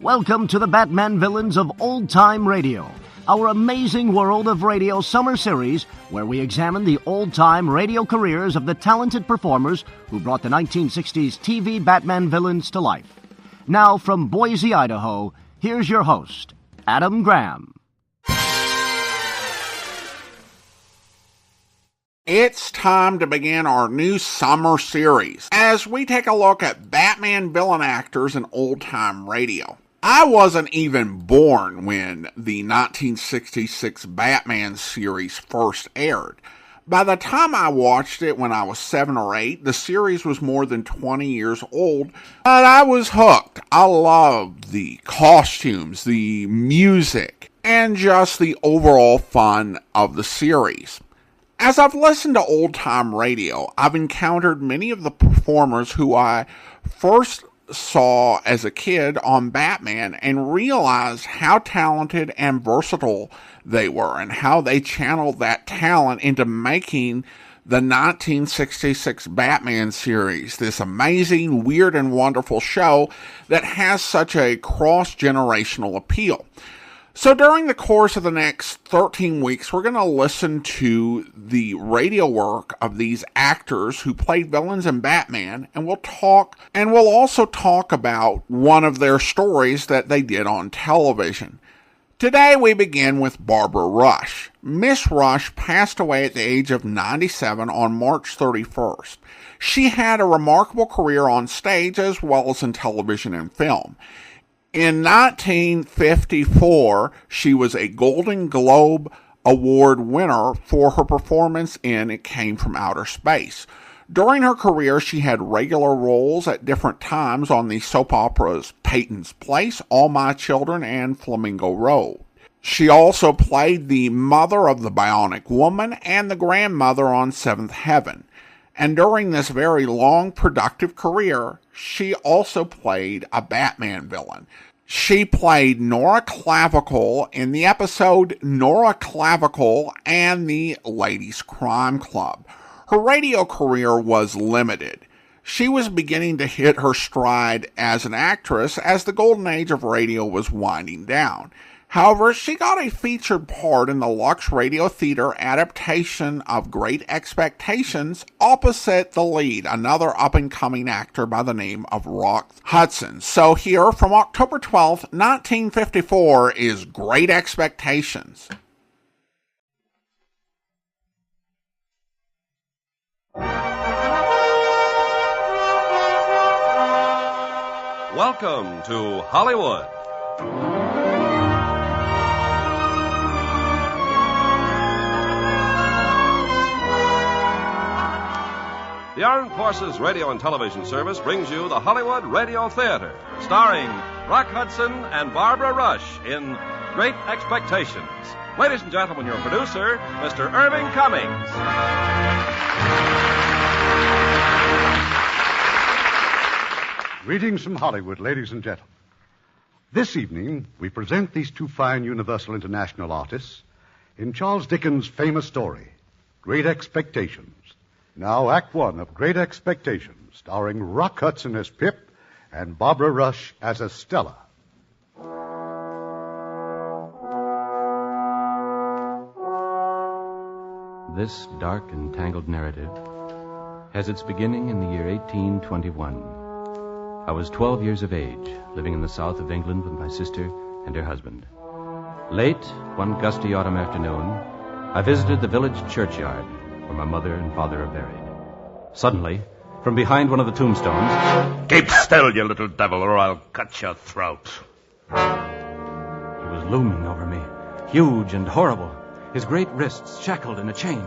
Welcome to the Batman Villains of Old Time Radio, our amazing world of radio summer series where we examine the old-time radio careers of the talented performers who brought the 1960s TV Batman villains to life. Now from Boise, Idaho, here's your host, Adam Graham. It's time to begin our new summer series as we take a look at Batman villain actors in old-time radio. I wasn't even born when the 1966 Batman series first aired. By the time I watched it when I was 7 or 8, the series was more than 20 years old, but I was hooked. I loved the costumes, the music, and just the overall fun of the series. As I've listened to old-time radio, I've encountered many of the performers who I first saw as a kid on Batman and realized how talented and versatile they were and how they channeled that talent into making the 1966 Batman series, this amazing, weird, and wonderful show that has such a cross-generational appeal. So during the course of the next 13 weeks, we're going to listen to the radio work of these actors who played villains in Batman, and we'll also talk about one of their stories that they did on television. Today we begin with Barbara Rush. Miss Rush passed away at the age of 97 on March 31st. She had a remarkable career on stage as well as in television and film. In 1954, she was a Golden Globe Award winner for her performance in It Came from Outer Space. During her career, she had regular roles at different times on the soap operas Peyton's Place, All My Children, and Flamingo Road. She also played the mother of the Bionic Woman and the grandmother on Seventh Heaven. And during this very long, productive career, she also played a Batman villain. She played Nora Clavicle in the episode Nora Clavicle and the Ladies' Crime Club. Her radio career was limited. She was beginning to hit her stride as an actress as the golden age of radio was winding down. However, she got a featured part in the Lux Radio Theatre adaptation of Great Expectations opposite the lead, another up-and-coming actor by the name of Hudson. So here, from October 12th, 1954, is Great Expectations. Welcome to Hollywood. The Armed Forces Radio and Television Service brings you the Hollywood Radio Theatre, starring Rock Hudson and Barbara Rush in Great Expectations. Ladies and gentlemen, your producer, Mr. Irving Cummings. Greetings from Hollywood, ladies and gentlemen. This evening, we present these two fine Universal International artists in Charles Dickens' famous story, Great Expectations. Now, Act One of Great Expectations, starring Rock Hudson as Pip and Barbara Rush as Estella. This dark and tangled narrative has its beginning in the year 1821. I was 12 years of age, living in the south of England with my sister and her husband. Late, one gusty autumn afternoon, I visited the village churchyard where my mother and father are buried. Suddenly, from behind one of the tombstones... Keep still, you little devil, or I'll cut your throat. He was looming over me, huge and horrible, his great wrists shackled in a chain,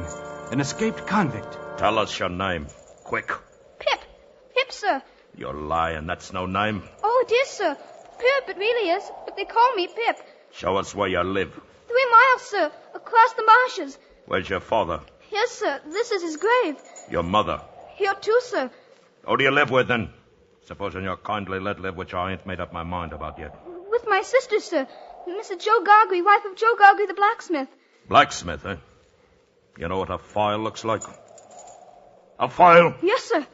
an escaped convict. Tell us your name, quick. Pip, sir. You're lying, that's no name. Oh, it is, sir. Pip, it really is, but they call me Pip. Show us where you live. 3 miles, sir, across the marshes. Where's your father? Yes, sir, this is his grave. Your mother? Here, too, sir. Who do you live with, then? Supposing you're kindly let live, which I ain't made up my mind about yet. With my sister, sir. Mrs. Joe Gargery, wife of Joe Gargery, the blacksmith. Blacksmith, eh? You know what a file looks like? A file? Yes, sir.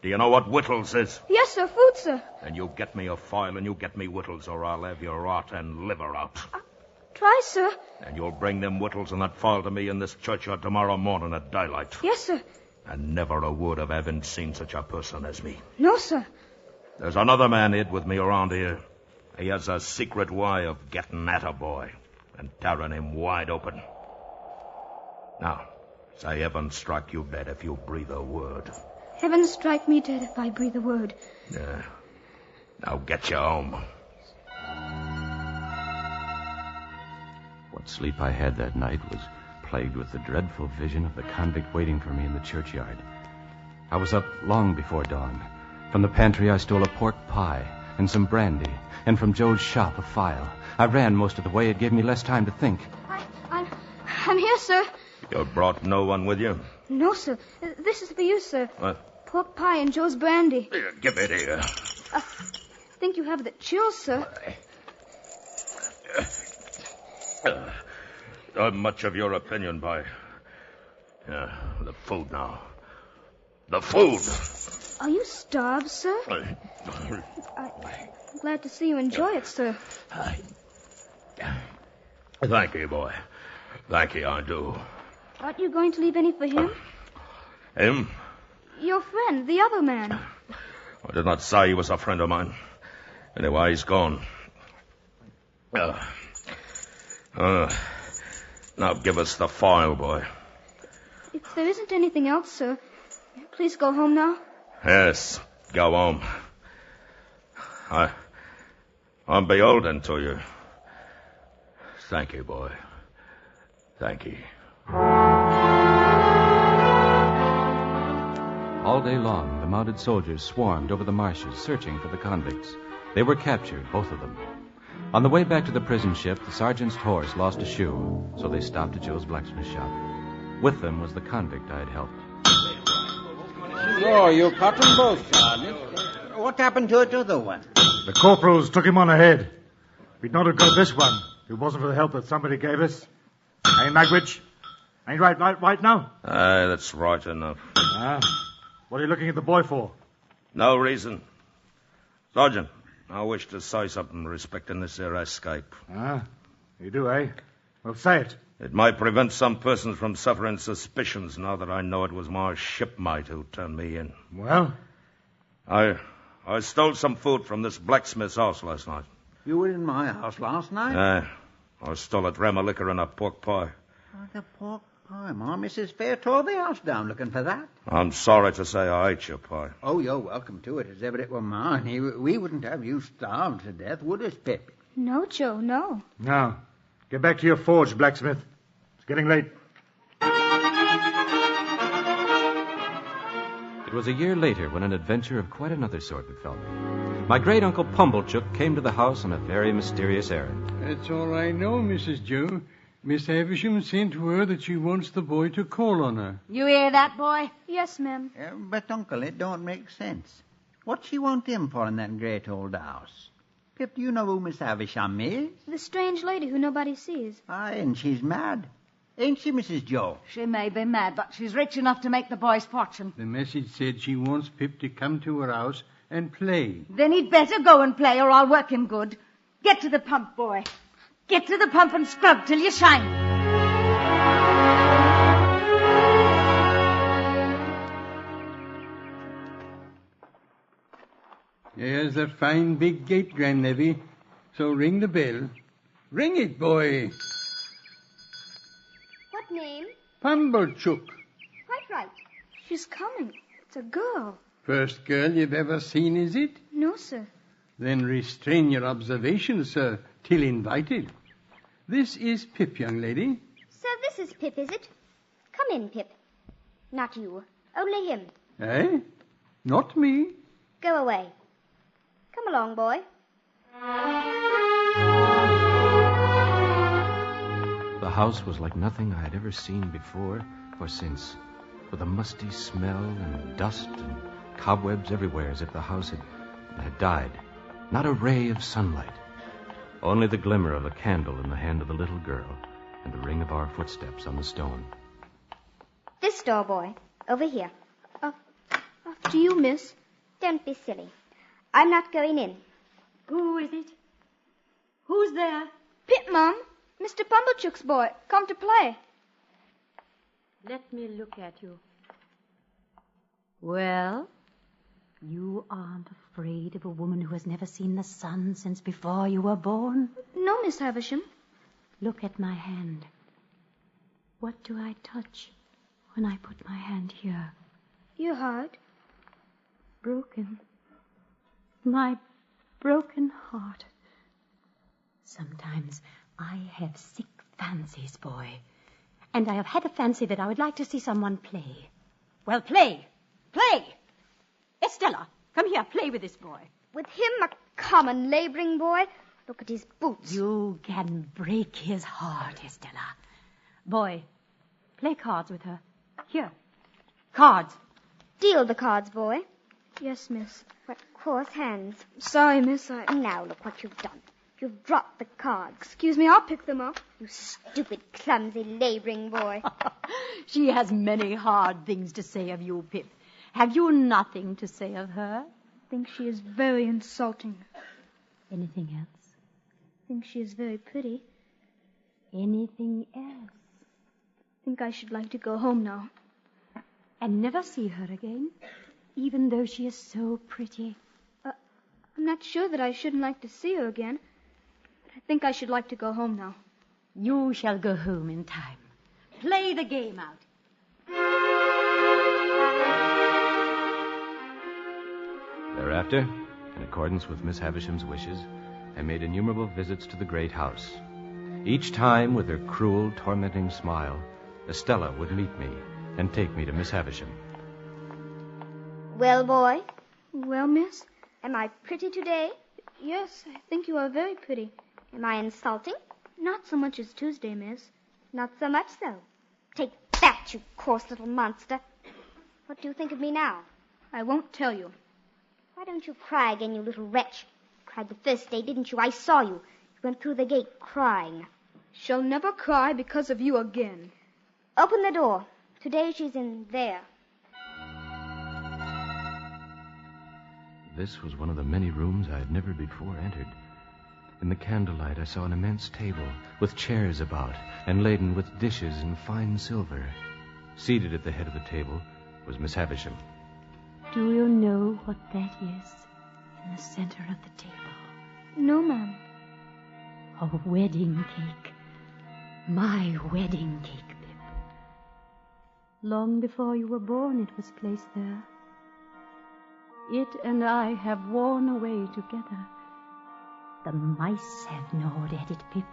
Do you know what whittles is? Yes, sir. Food, sir. Then you get me a file and you get me whittles, or I'll have your rot and liver out. Try, sir. And you'll bring them whittles and that file to me in this churchyard tomorrow morning at daylight. Yes, sir. And never a word of having seen such a person as me. No, sir. There's another man hid with me around here. He has a secret way of getting at a boy and tearing him wide open. Now, say heaven strike you dead if you breathe a word. Heaven strike me dead if I breathe a word. Yeah. Now get you home. What sleep I had that night was plagued with the dreadful vision of the convict waiting for me in the churchyard. I was up long before dawn. From the pantry I stole a pork pie and some brandy, and from Joe's shop a file. I ran most of the way. It gave me less time to think. I'm here, sir. You brought no one with you? No, sir. This is for you, sir. What? Pork pie and Joe's brandy. Here, give it here. Think you have the chills, sir. I'm much of your opinion, Baer. Yeah, the food now. The food! Are you starved, sir? I'm glad to see you enjoy it, sir. Thank you, boy. Thank you, I do. Aren't you going to leave any for him? Him? Your friend, the other man. I did not say he was a friend of mine. Anyway, he's gone. Now give us the file, boy. If there isn't anything else, sir, please go home now. Yes, go home. I'm beholden to you. Thank you, boy. Thank you. All day long, the mounted soldiers swarmed over the marshes, searching for the convicts. They were captured, both of them. On the way back to the prison ship, the sergeant's horse lost a shoe, so they stopped at Joe's blacksmith shop. With them was the convict I had helped. So, you caught them both, Sergeant. What happened to the other one? The corporals took him on ahead. We'd not have got this one if it wasn't for the help that somebody gave us. Ain't Magwitch? Ain't right now? That's right enough. What are you looking at the boy for? No reason. Sergeant, I wish to say something respecting this here escape. You do, eh? Well, say it. It might prevent some persons from suffering suspicions now that I know it was my shipmate who turned me in. Well? I stole some food from this blacksmith's house last night. You were in my house last night? I stole a dram of liquor and a pork pie. Oh, the pork pie. My Mrs. Fair tore the house down looking for that. I'm sorry to say I ate your pie. Oh, you're welcome to it as if it were mine. We wouldn't have you starved to death, would us, Pip? No, Joe, no. Now, get back to your forge, blacksmith. It's getting late. It was a year later when an adventure of quite another sort befell me. My great-uncle Pumblechook came to the house on a very mysterious errand. That's all I know, Mrs. Joe. Miss Havisham sent word that she wants the boy to call on her. You hear that, boy? Yes, ma'am. But, Uncle, it don't make sense. What she want him for in that great old house? Pip, do you know who Miss Havisham is? The strange lady who nobody sees. Aye, and she's mad. Ain't she, Mrs. Joe? She may be mad, but she's rich enough to make the boy's fortune. The message said she wants Pip to come to her house and play. Then he'd better go and play, or I'll work him good. Get to the pump, boy. Get to the pump and scrub till you shine. There's a fine big gate, Grandnevy. So ring the bell. Ring it, boy. What name? Pumblechook. Quite right. She's coming. It's a girl. First girl you've ever seen, is it? No, sir. Then restrain your observations, sir, till invited. This is Pip, young lady. So this is Pip, is it? Come in, Pip. Not you. Only him. Eh? Not me. Go away. Come along, boy. The house was like nothing I had ever seen before or since, with a musty smell and dust and cobwebs everywhere, as if the house had died. Not a ray of sunlight. Only the glimmer of a candle in the hand of the little girl and the ring of our footsteps on the stone. This door, boy. Over here. Do you, miss? Don't be silly. I'm not going in. Who is it? Who's there? Pip, Mum. Mr. Pumblechook's boy. Come to play. Let me look at you. Well, you aren't afraid of a woman who has never seen the sun since before you were born? No, Miss Havisham. Look at my hand. What do I touch when I put my hand here? Your heart. Broken. My broken heart. Sometimes I have sick fancies, boy. And I have had a fancy that I would like to see someone play. Well, play! Play! Estella, come here, play with this boy. With him, a common labouring boy? Look at his boots. You can break his heart, Estella. Boy, play cards with her. Here. Cards. Deal the cards, boy. Yes, miss. What coarse hands. Sorry, miss, Now look what you've done. You've dropped the cards. Excuse me, I'll pick them up. You stupid, clumsy, labouring boy. She has many hard things to say of you, Pip. Have you nothing to say of her? I think she is very insulting. Anything else? I think she is very pretty. Anything else? I think I should like to go home now. And never see her again, even though she is so pretty. I'm not sure that I shouldn't like to see her again, but I think I should like to go home now. You shall go home in time. Play the game out. Thereafter, in accordance with Miss Havisham's wishes, I made innumerable visits to the great house. Each time, with her cruel, tormenting smile, Estella would meet me and take me to Miss Havisham. Well, boy? Well, miss? Am I pretty today? Yes, I think you are very pretty. Am I insulting? Not so much as Tuesday, miss. Not so much so. Take that, you coarse little monster. What do you think of me now? I won't tell you. Why don't you cry again, you little wretch? You cried the first day, didn't you? I saw you. You went through the gate crying. She'll never cry because of you again. Open the door. Today she's in there. This was one of the many rooms I had never before entered. In the candlelight, I saw an immense table with chairs about and laden with dishes and fine silver. Seated at the head of the table was Miss Havisham. Do you know what that is in the center of the table? No, ma'am. A wedding cake. My wedding cake, Pip. Long before you were born, it was placed there. It and I have worn away together. The mice have gnawed at it, Pip,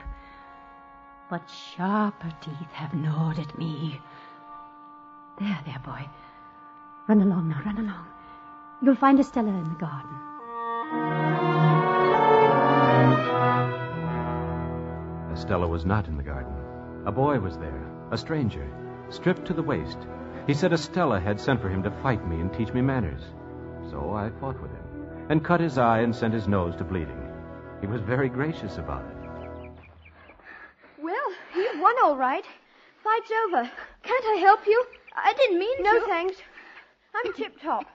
but sharper teeth have gnawed at me. There, boy. Run along now, run along. You'll find Estella in the garden. Estella was not in the garden. A boy was there, a stranger, stripped to the waist. He said Estella had sent for him to fight me and teach me manners. So I fought with him and cut his eye and sent his nose to bleeding. He was very gracious about it. Well, you won all right. Fight's over. Can't I help you? I didn't mean to. No, thanks. I'm tip-top.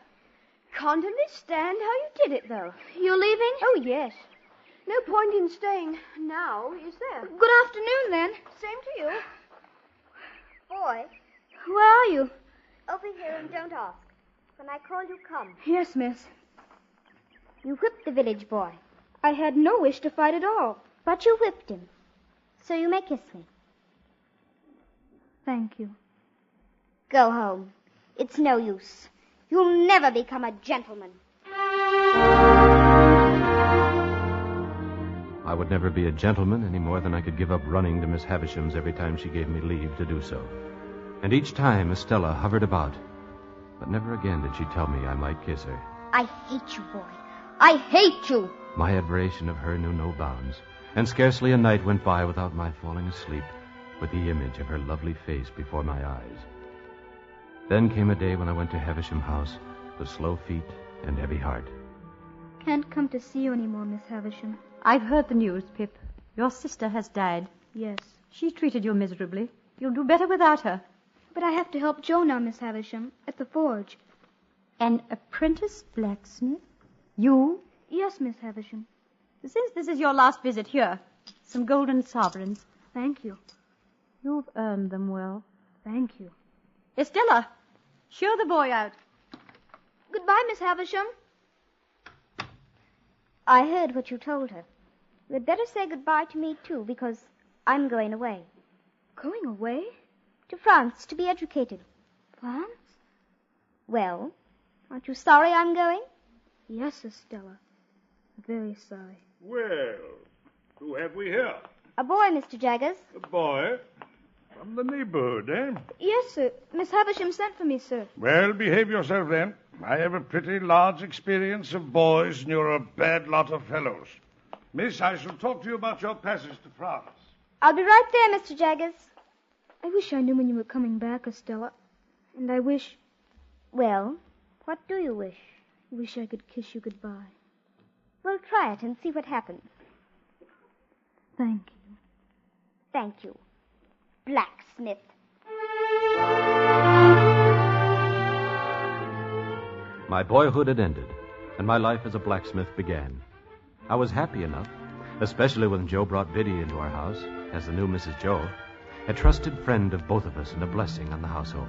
Can't understand how you did it, though. You're leaving? Oh, yes. No point in staying now, is there? Good afternoon, then. Same to you. Boy. Where are you? Over here and don't ask. When I call you, come. Yes, miss. You whipped the village boy. I had no wish to fight at all. But you whipped him. So you may kiss me. Thank you. Go home. It's no use. You'll never become a gentleman. I would never be a gentleman any more than I could give up running to Miss Havisham's every time she gave me leave to do so. And each time Estella hovered about, but never again did she tell me I might kiss her. I hate you, boy. I hate you. My admiration of her knew no bounds, and scarcely a night went by without my falling asleep with the image of her lovely face before my eyes. Then came a day when I went to Havisham House with slow feet and heavy heart. Can't come to see you anymore, Miss Havisham. I've heard the news, Pip. Your sister has died. Yes. She treated you miserably. You'll do better without her. But I have to help Joe now, Miss Havisham, at the forge. An apprentice blacksmith? You? Yes, Miss Havisham. Since this is your last visit, here, some golden sovereigns. Thank you. You've earned them well. Thank you. Estella, show the boy out. Goodbye, Miss Havisham. I heard what you told her. You had better say goodbye to me, too, because I'm going away. Going away? To France, to be educated. France? Well, aren't you sorry I'm going? Yes, Estella. Very sorry. Well, who have we here? A boy, Mr. Jaggers. A boy? From the neighborhood, eh? Yes, sir. Miss Havisham sent for me, sir. Well, behave yourself then. I have a pretty large experience of boys, and you're a bad lot of fellows. Miss, I shall talk to you about your passage to France. I'll be right there, Mr. Jaggers. I wish I knew when you were coming back, Estella. And I wish... Well, what do you wish? I wish I could kiss you goodbye. Well, try it and see what happens. Thank you. Thank you. Blacksmith. My boyhood had ended, and my life as a blacksmith began. I was happy enough, especially when Joe brought Vivi into our house as the new Mrs. Joe, a trusted friend of both of us and a blessing on the household.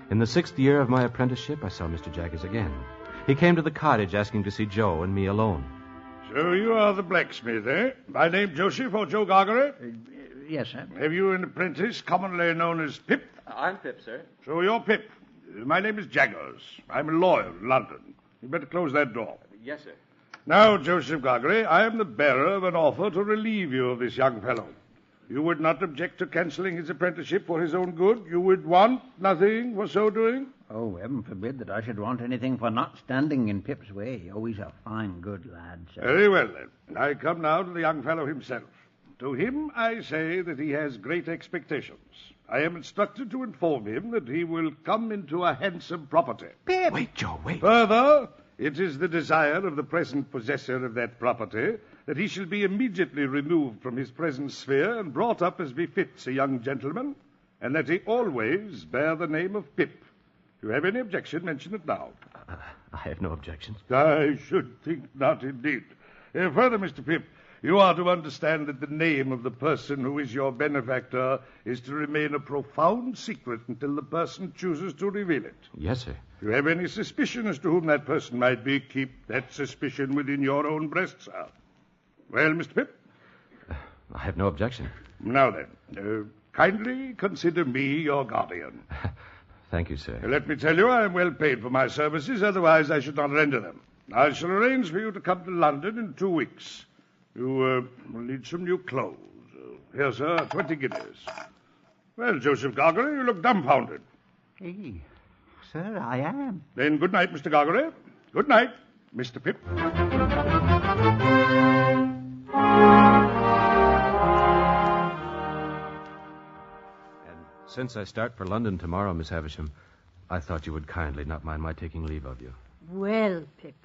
In the 6th year of my apprenticeship, I saw Mr. Jaggers again. He came to the cottage asking to see Joe and me alone. So you are the blacksmith, eh? By name Joseph or Joe Gargery? Yes, sir. Have you an apprentice commonly known as Pip? I'm Pip, sir. So you're Pip. My name is Jaggers. I'm a lawyer in London. You'd better close that door. Yes, sir. Now, Joseph Gargery, I am the bearer of an offer to relieve you of this young fellow. You would not object to cancelling his apprenticeship for his own good? You would want nothing for so doing? Oh, heaven forbid that I should want anything for not standing in Pip's way. Oh, he's a fine, good lad, sir. Very well, then. I come now to the young fellow himself. To him I say that he has great expectations. I am instructed to inform him that he will come into a handsome property. Pip! Wait, Joe, wait. Further, it is the desire of the present possessor of that property that he shall be immediately removed from his present sphere and brought up as befits a young gentleman, and that he always bear the name of Pip. If you have any objection, mention it now. I have no objections. I should think not, indeed. Further, Mr. Pip, you are to understand that the name of the person who is your benefactor is to remain a profound secret until the person chooses to reveal it. Yes, sir. If you have any suspicion as to whom that person might be, keep that suspicion within your own breast, sir. Well, Mr. Pip? I have no objection. Now then, kindly consider me your guardian. Thank you, sir. Let me tell you, I am well paid for my services, otherwise I should not render them. I shall arrange for you to come to London in 2 weeks. You will need some new clothes. Here, sir, 20 guineas. Well, Joseph Gargery, you look dumbfounded. Hey, sir, I am. Then good night, Mr. Gargery. Good night, Mr. Pip. Since I start for London tomorrow, Miss Havisham, I thought you would kindly not mind my taking leave of you. Well, Pip.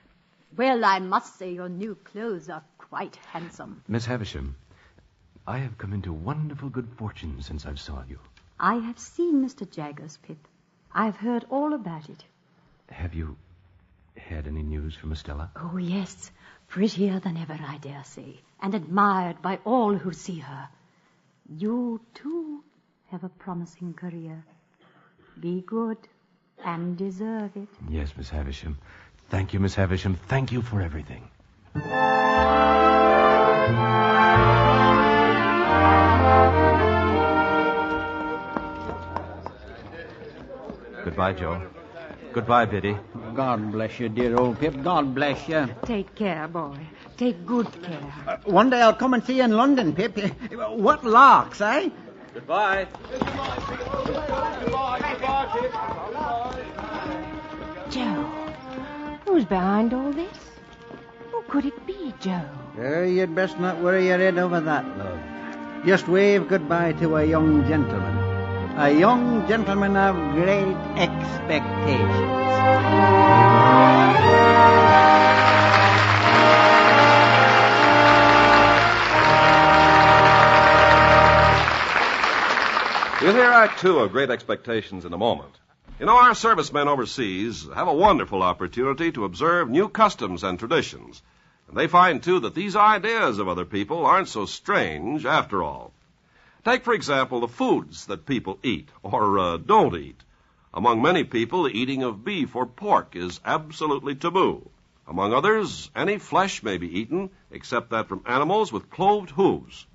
Well, I must say your new clothes are quite handsome. Miss Havisham, I have come into wonderful good fortune since I've saw you. I have seen Mr. Jaggers, Pip. I've heard all about it. Have you had any news from Estella? Oh, yes. Prettier than ever, I dare say, and admired by all who see her. You, too, have a promising career. Be good and deserve it. Yes, Miss Havisham. Thank you, Miss Havisham. Thank you for everything. Goodbye, Joe. Goodbye, Biddy. God bless you, dear old Pip. God bless you. Take care, boy. Take good care. One day I'll come and see you in London, Pip. What larks, eh? Goodbye. Joe, who's behind all this? Who could it be, Joe? You'd best not worry your head over that, love. Just wave goodbye to a young gentleman. A young gentleman of great expectations. You'll hear Act Two of Great Expectations in a moment. You know, our servicemen overseas have a wonderful opportunity to observe new customs and traditions. And they find, too, that these ideas of other people aren't so strange after all. Take, for example, the foods that people eat or don't eat. Among many people, the eating of beef or pork is absolutely taboo. Among others, any flesh may be eaten except that from animals with cloved hooves.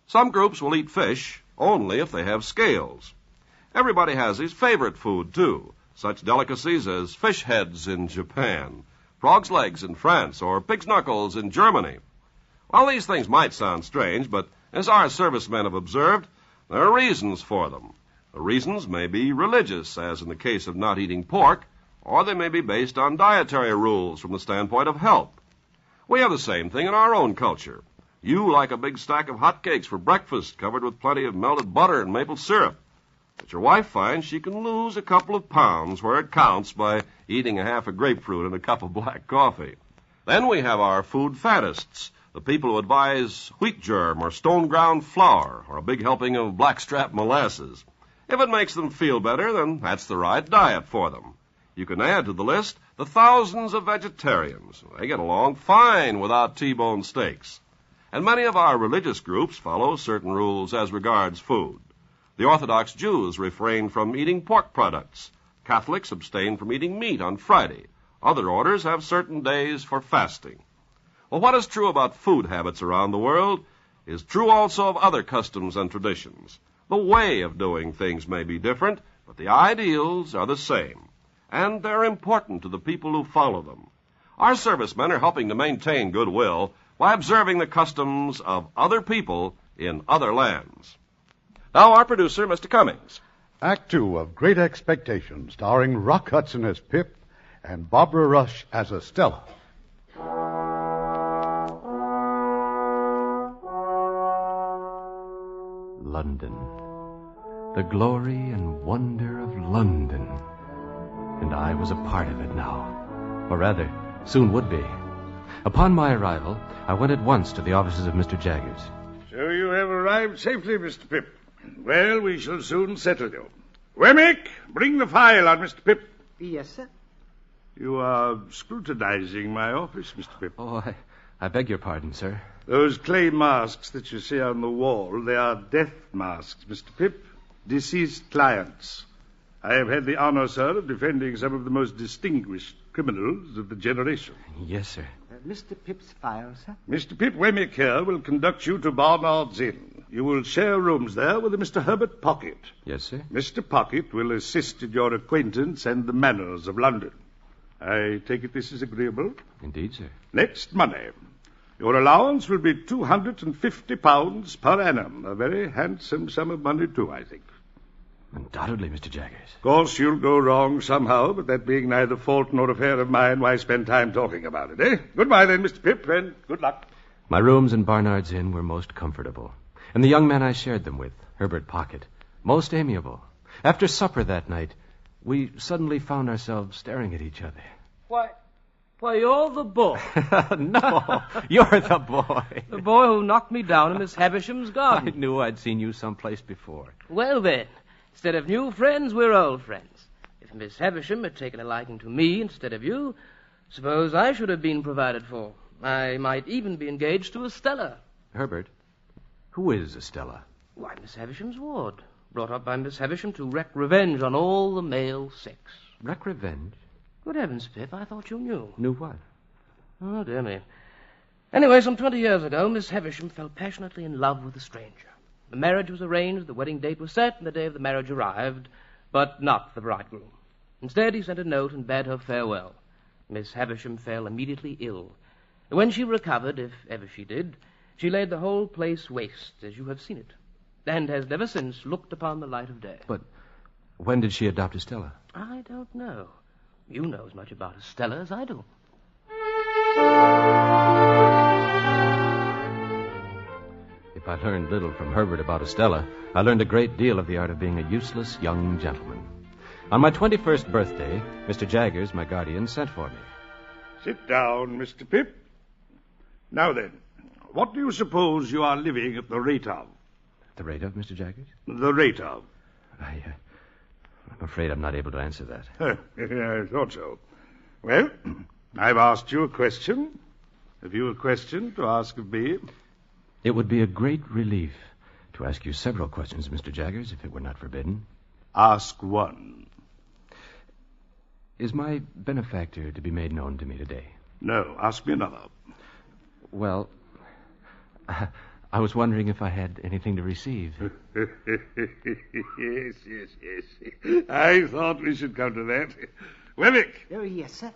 Some groups will eat fish only if they have scales. Everybody has his favorite food, too, such delicacies as fish heads in Japan, frog's legs in France, or pig's knuckles in Germany. Well, these things might sound strange, but as our servicemen have observed, there are reasons for them. The reasons may be religious, as in the case of not eating pork, or they may be based on dietary rules from the standpoint of health. We have the same thing in our own culture. You like a big stack of hotcakes for breakfast covered with plenty of melted butter and maple syrup. But your wife finds she can lose a couple of pounds where it counts by eating a half a grapefruit and a cup of black coffee. Then we have our food faddists, the people who advise wheat germ or stone ground flour or a big helping of blackstrap molasses. If it makes them feel better, then that's the right diet for them. You can add to the list the thousands of vegetarians. They get along fine without T-bone steaks. And many of our religious groups follow certain rules as regards food. The Orthodox Jews refrain from eating pork products. Catholics abstain from eating meat on Friday. Other orders have certain days for fasting. Well, what is true about food habits around the world is true also of other customs and traditions. The way of doing things may be different, but the ideals are the same. And they're important to the people who follow them. Our servicemen are helping to maintain goodwill by observing the customs of other people in other lands. Now, our producer, Mr. Cummings. Act 2 of Great Expectations, starring Rock Hudson as Pip and Barbara Rush as Estella. London. The glory and wonder of London. And I was a part of it now. Or rather, soon would be. Upon my arrival, I went at once to the offices of Mr. Jaggers. So you have arrived safely, Mr. Pip. Well, we shall soon settle you. Wemmick, bring the file on Mr. Pip. Yes, sir. You are scrutinizing my office, Mr. Pip. Oh, I beg your pardon, sir. Those clay masks that you see on the wall, they are death masks, Mr. Pip. Deceased clients. I have had the honor, sir, of defending some of the most distinguished criminals of the generation. Yes, sir. Mr. Pip's file, sir. Mr. Pip Wemmick here will conduct you to Barnard's Inn. You will share rooms there with a Mr. Herbert Pocket. Yes, sir. Mr. Pocket will assist in your acquaintance and the manners of London. I take it this is agreeable? Indeed, sir. Next Monday. Your allowance will be £250 per annum. A very handsome sum of money, too, I think. Undoubtedly, Mr. Jaggers. Of course, you'll go wrong somehow, but that being neither fault nor affair of mine, why spend time talking about it, eh? Goodbye, then, Mr. Pip, and good luck. My rooms in Barnard's Inn were most comfortable. And the young man I shared them with, Herbert Pocket, most amiable. After supper that night, we suddenly found ourselves staring at each other. Why, you're the boy. No, you're the boy. The boy who knocked me down in Miss Havisham's garden. I knew I'd seen you someplace before. Well, then, instead of new friends, we're old friends. If Miss Havisham had taken a liking to me instead of you, suppose I should have been provided for. I might even be engaged to Estella. Herbert, who is Estella? Why, Miss Havisham's ward. Brought up by Miss Havisham to wreak revenge on all the male sex. Wreak revenge? Good heavens, Pip, I thought you knew. Knew what? Oh, dear me. Anyway, some 20 years ago, Miss Havisham fell passionately in love with a stranger. The marriage was arranged, the wedding date was set, and the day of the marriage arrived, but not the bridegroom. Instead, he sent a note and bade her farewell. Miss Havisham fell immediately ill. When she recovered, if ever she did, she laid the whole place waste, as you have seen it, and has never since looked upon the light of day. But when did she adopt Estella? I don't know. You know as much about Estella as I do. If I learned little from Herbert about Estella, I learned a great deal of the art of being a useless young gentleman. On my 21st birthday, Mr. Jaggers, my guardian, sent for me. Sit down, Mr. Pip. Now then, what do you suppose you are living at the rate of? The rate of, Mr. Jaggers? The rate of. I'm afraid I'm not able to answer that. I thought so. Well, I've asked you a question. Have you a question to ask of me? It would be a great relief to ask you several questions, Mr. Jaggers, if it were not forbidden. Ask one. Is my benefactor to be made known to me today? No, ask me another. Well, I was wondering if I had anything to receive. Yes. I thought we should come to that. Wemmick. Oh, yes, sir.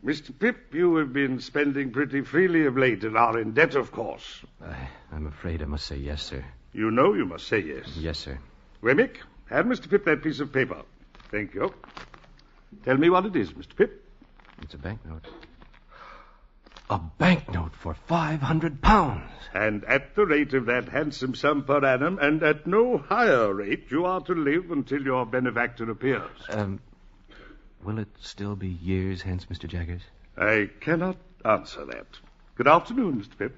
Mr. Pip, you have been spending pretty freely of late and are in debt, of course. I'm afraid I must say yes, sir. You know you must say yes. Yes, sir. Wemmick, hand Mr. Pip that piece of paper. Thank you. Tell me what it is, Mr. Pip. It's a banknote. A banknote for £500. And at the rate of that handsome sum per annum, and at no higher rate, you are to live until your benefactor appears. Will it still be years hence, Mr. Jaggers? I cannot answer that. Good afternoon, Mr. Pip.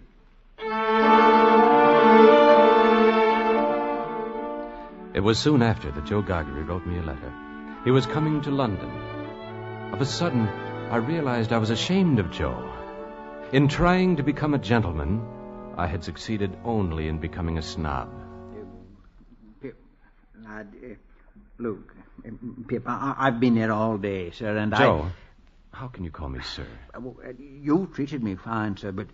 It was soon after that Joe Gargery wrote me a letter. He was coming to London. Of a sudden, I realized I was ashamed of Joe. In trying to become a gentleman, I had succeeded only in becoming a snob. Pip, look, Pip, I've been here all day, sir, and Joe, how can you call me sir? You treated me fine, sir, but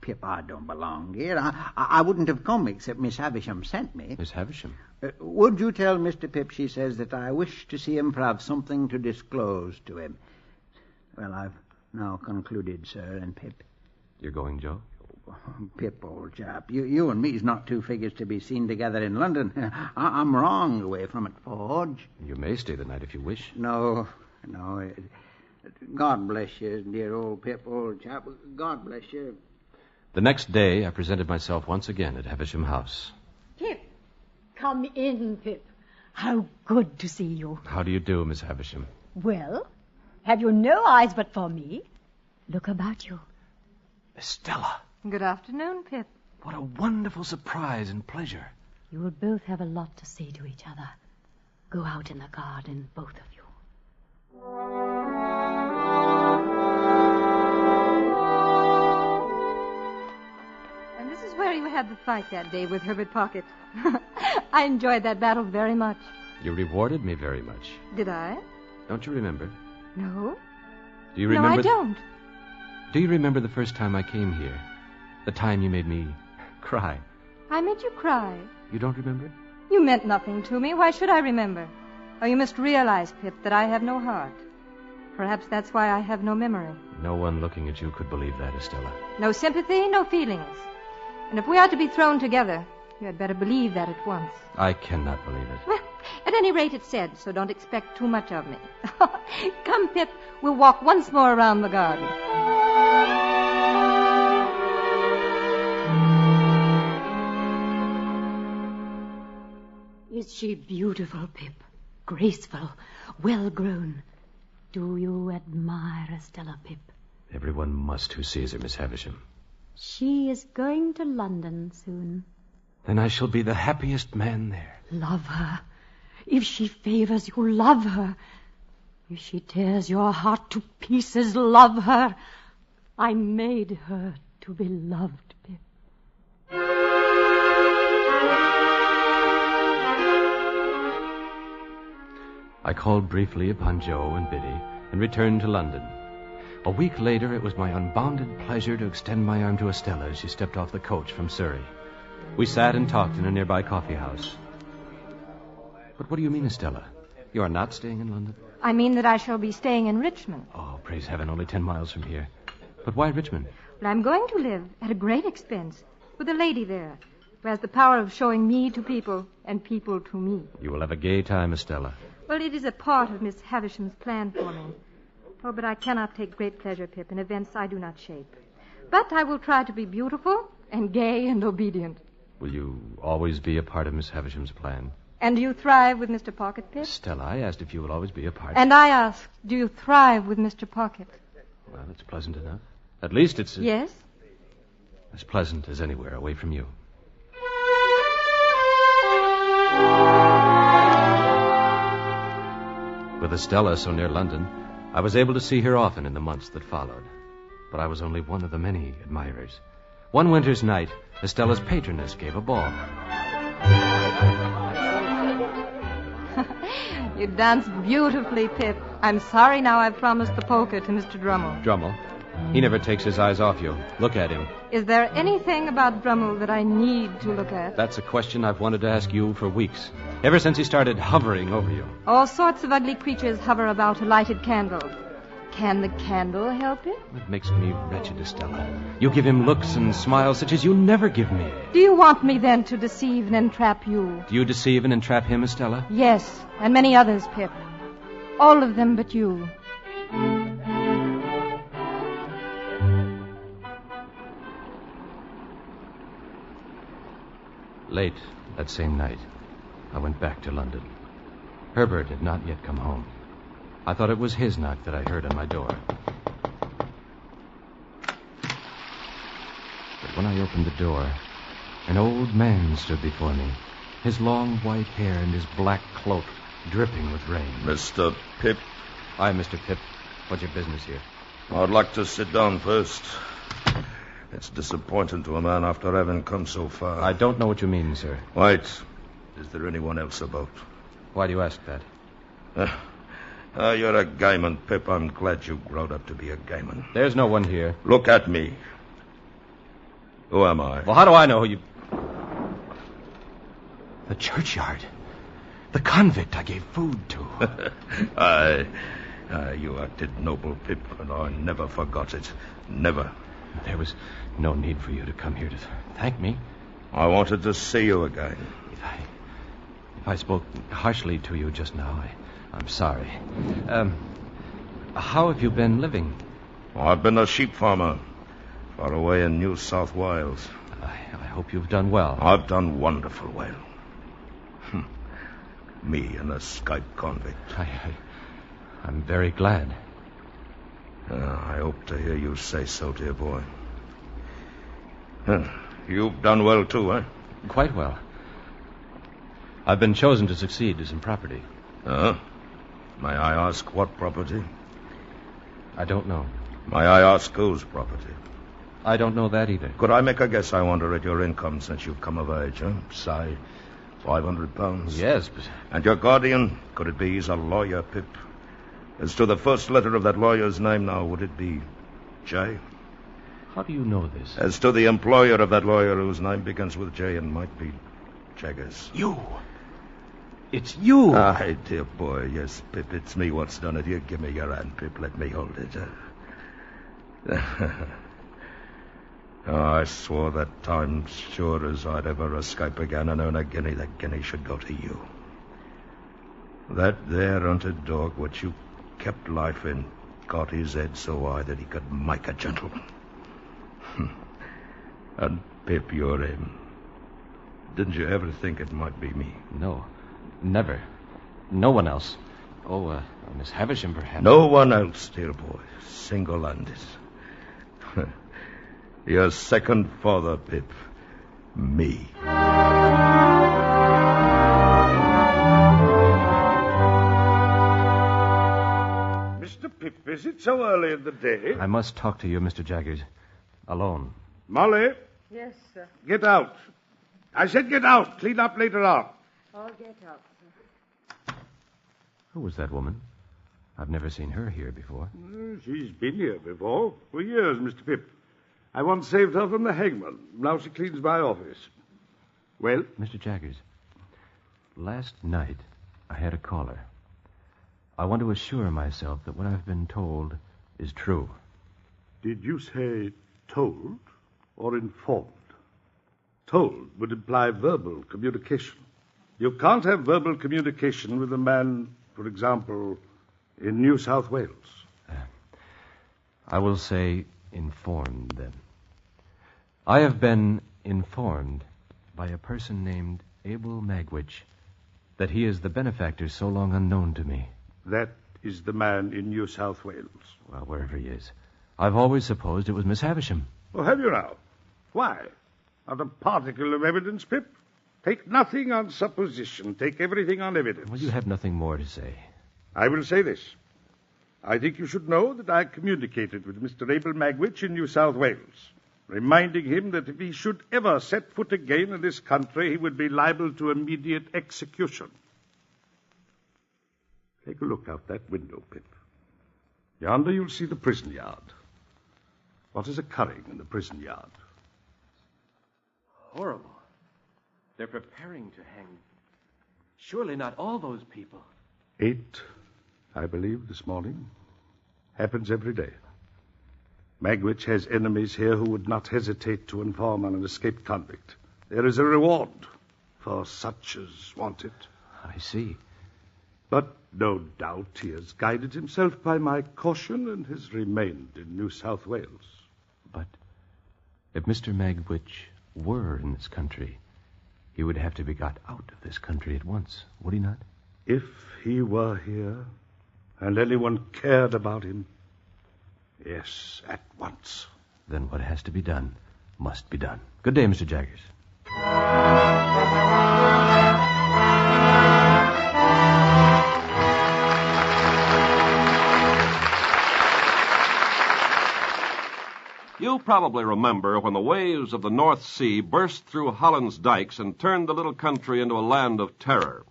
Pip, I don't belong here. I wouldn't have come except Miss Havisham sent me. Miss Havisham? Would you tell Mr. Pip, she says, that I wish to see him for I have something to disclose to him. Well, I've now concluded, sir, and Pip. You're going, Joe? Pip, old chap, you and me's not two figures to be seen together in London. I'm wrong away from it, Forge. You may stay the night if you wish. No. God bless you, dear old Pip, old chap. God bless you. The next day, I presented myself once again at Havisham House. Pip, come in, Pip. How good to see you. How do you do, Miss Havisham? Well, have you no eyes but for me? Look about you. Estella. Good afternoon, Pip. What a wonderful surprise and pleasure. You will both have a lot to say to each other. Go out in the garden, both of you. And this is where you had the fight that day with Herbert Pocket. I enjoyed that battle very much. You rewarded me very much. Did I? Don't you remember? No. Do you remember? No, I don't. Do you remember the first time I came here? The time you made me cry. I made you cry. You don't remember? You meant nothing to me. Why should I remember? Oh, you must realize, Pip, that I have no heart. Perhaps that's why I have no memory. No one looking at you could believe that, Estella. No sympathy, no feelings. And if we are to be thrown together, you had better believe that at once. I cannot believe it. Well, at any rate, it's said, so don't expect too much of me. Come, Pip, we'll walk once more around the garden. Is she beautiful, Pip? Graceful, well-grown. Do you admire Estella, Pip? Everyone must who sees her, Miss Havisham. She is going to London soon. Then I shall be the happiest man there. Love her. If she favors you, love her. If she tears your heart to pieces, love her. I made her to be loved, Pip. I called briefly upon Joe and Biddy and returned to London. A week later, it was my unbounded pleasure to extend my arm to Estella as she stepped off the coach from Surrey. We sat and talked in a nearby coffee house. But what do you mean, Estella? You are not staying in London? I mean that I shall be staying in Richmond. Oh, praise heaven, only 10 miles from here. But why Richmond? Well, I'm going to live at a great expense with a lady there who has the power of showing me to people and people to me. You will have a gay time, Estella. Well, it is a part of Miss Havisham's plan for me. Oh, but I cannot take great pleasure, Pip, in events I do not shape. But I will try to be beautiful and gay and obedient. Will you always be a part of Miss Havisham's plan? And do you thrive with Mr. Pocket, Pip? Stella, I asked if you will always be a part. And I asked, do you thrive with Mr. Pocket? Well, it's pleasant enough. At least it's... Yes? As pleasant as anywhere away from you. With Estella so near London, I was able to see her often in the months that followed. But I was only one of the many admirers. One winter's night, Estella's patroness gave a ball. You danced beautifully, Pip. I'm sorry now I've promised the polka to Mr. Drummel. Drummel? He never takes his eyes off you. Look at him. Is there anything about Drummel that I need to look at? That's a question I've wanted to ask you for weeks. Ever since he started hovering over you. All sorts of ugly creatures hover about a lighted candle. Can the candle help it? It makes me wretched, Estella. You give him looks and smiles such as you never give me. Do you want me then to deceive and entrap you? Do you deceive and entrap him, Estella? Yes, and many others, Pip. All of them but you. Late that same night, I went back to London. Herbert had not yet come home. I thought it was his knock that I heard on my door. But when I opened the door, an old man stood before me, his long white hair and his black cloak dripping with rain. Mr. Pip? Aye, Mr. Pip. What's your business here? I'd like to sit down first. It's disappointing to a man after having come so far. I don't know what you mean, sir. Wait. Is there anyone else about? Why do you ask that? You're a gayman, Pip. I'm glad you growed up to be a gayman. There's no one here. Look at me. Who am I? Well, how do I know who you... The churchyard. The convict I gave food to. You acted noble, Pip, and I never forgot it. Never. There was no need for you to come here to thank me. I wanted to see you again. If I spoke harshly to you just now, I'm sorry. How have you been living? I've been a sheep farmer, far away in New South Wales. I hope you've done well. I've done wonderful well. Me, an escaped convict. I'm very glad. I hope to hear you say so, dear boy. You've done well, too, eh? Quite well. I've been chosen to succeed to some property. May I ask what property? I don't know. May I ask whose property? I don't know that either. Could I make a guess, I wonder, at your income since you've come of age, Say, £500? Yes, but... And your guardian, could it be he's a lawyer, Pip? As to the first letter of that lawyer's name now, would it be J? How do you know this? As to the employer of that lawyer whose name begins with J and might be Jaggers. You! It's you! Aye, dear boy, yes, Pip, it's me what's done it. You give me your hand, Pip, let me hold it. I swore that time, sure as I'd ever escape again and earn a guinea, that guinea should go to you. That there hunted dog, which you kept life in, got his head so high that he could make a gentleman. And Pip, you're him. Didn't you ever think it might be me? No, never. No one else. Oh, Miss Havisham, perhaps. No one else, dear boy. Single-handed. Your second father, Pip. Me. Mr. Pip, is it so early in the day? I must talk to you, Mr. Jaggers. Alone. Molly? Yes, sir. Get out. I said get out. Clean up later on. I'll get out, sir. Who was that woman? I've never seen her here before. She's been here before. For years, Mr. Pip. I once saved her from the hangman. Now she cleans my office. Well? Mr. Jaggers, last night I had a caller. I want to assure myself that what I've been told is true. Did you say told or informed? Told would imply verbal communication. You can't have verbal communication with a man, for example, in New South Wales. I will say informed, then. I have been informed by a person named Abel Magwitch that he is the benefactor so long unknown to me. That is the man in New South Wales. Well, wherever he is. I've always supposed it was Miss Havisham. Well, have you now? Why? Not a particle of evidence, Pip. Take nothing on supposition. Take everything on evidence. Well, you have nothing more to say. I will say this. I think you should know that I communicated with Mr. Abel Magwitch in New South Wales, reminding him that if he should ever set foot again in this country, he would be liable to immediate execution. Take a look out that window, Pip. Yonder you'll see the prison yard. What is occurring in the prison yard? Horrible. They're preparing to hang. Surely not all those people. 8, I believe, this morning. Happens every day. Magwitch has enemies here who would not hesitate to inform on an escaped convict. There is a reward for such as want it. I see. But no doubt he has guided himself by my caution and has remained in New South Wales. But if Mr. Magwitch were in this country, he would have to be got out of this country at once, would he not? If he were here, and anyone cared about him, yes, at once. Then what has to be done must be done. Good day, Mr. Jaggers. You probably remember when the waves of the North Sea burst through Holland's dikes and turned the little country into a land of terror.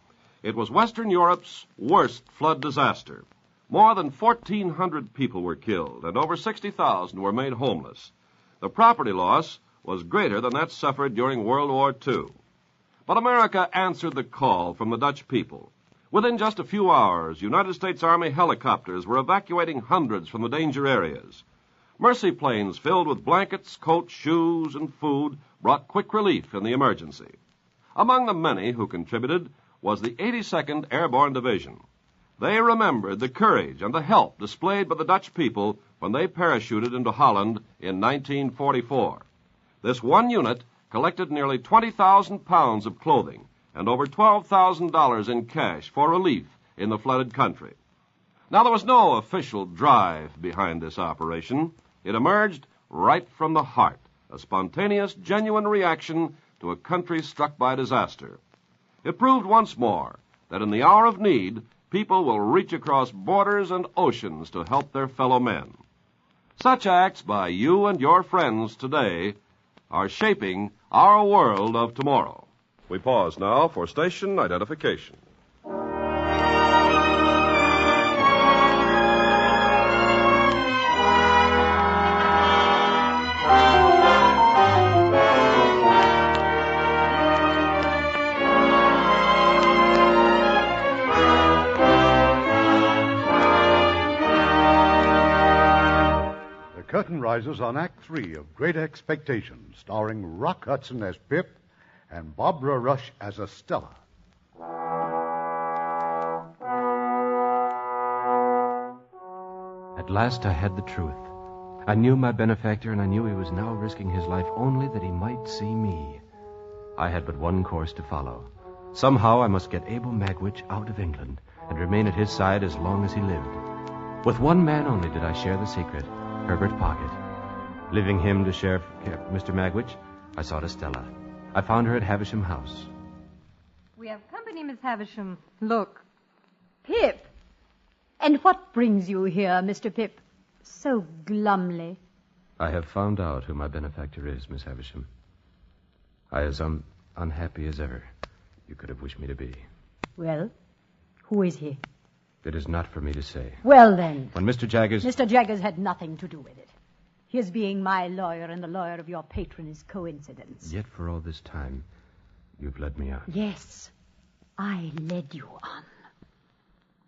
It was Western Europe's worst flood disaster. More than 1,400 people were killed, and over 60,000 were made homeless. The property loss was greater than that suffered during World War II. But America answered the call from the Dutch people. Within just a few hours, United States Army helicopters were evacuating hundreds from the danger areas. Mercy planes filled with blankets, coats, shoes, and food brought quick relief in the emergency. Among the many who contributed was the 82nd Airborne Division. They remembered the courage and the help displayed by the Dutch people when they parachuted into Holland in 1944. This one unit collected nearly 20,000 pounds of clothing and over $12,000 in cash for relief in the flooded country. Now, there was no official drive behind this operation. It emerged right from the heart, a spontaneous, genuine reaction to a country struck by disaster. It proved once more that in the hour of need, people will reach across borders and oceans to help their fellow men. Such acts by you and your friends today are shaping our world of tomorrow. We pause now for station identification. Curtain rises on Act 3 of Great Expectations, starring Rock Hudson as Pip and Barbara Rush as Estella. At last I had the truth. I knew my benefactor, and I knew he was now risking his life only that he might see me. I had but one course to follow. Somehow I must get Abel Magwitch out of England and remain at his side as long as he lived. With one man only did I share the secret, Herbert Pocket. Leaving him to share Mr. Magwitch, I sought Estella. I found her at Havisham House. We have company, Miss Havisham. Look. Pip! And what brings you here, Mr. Pip, so glumly? I have found out who my benefactor is, Miss Havisham. I am as unhappy as ever you could have wished me to be. Well, who is he? It is not for me to say. Well, then. When Mr. Jaggers... Mr. Jaggers had nothing to do with it. His being my lawyer and the lawyer of your patron is coincidence. Yet for all this time, you've led me on. Yes, I led you on.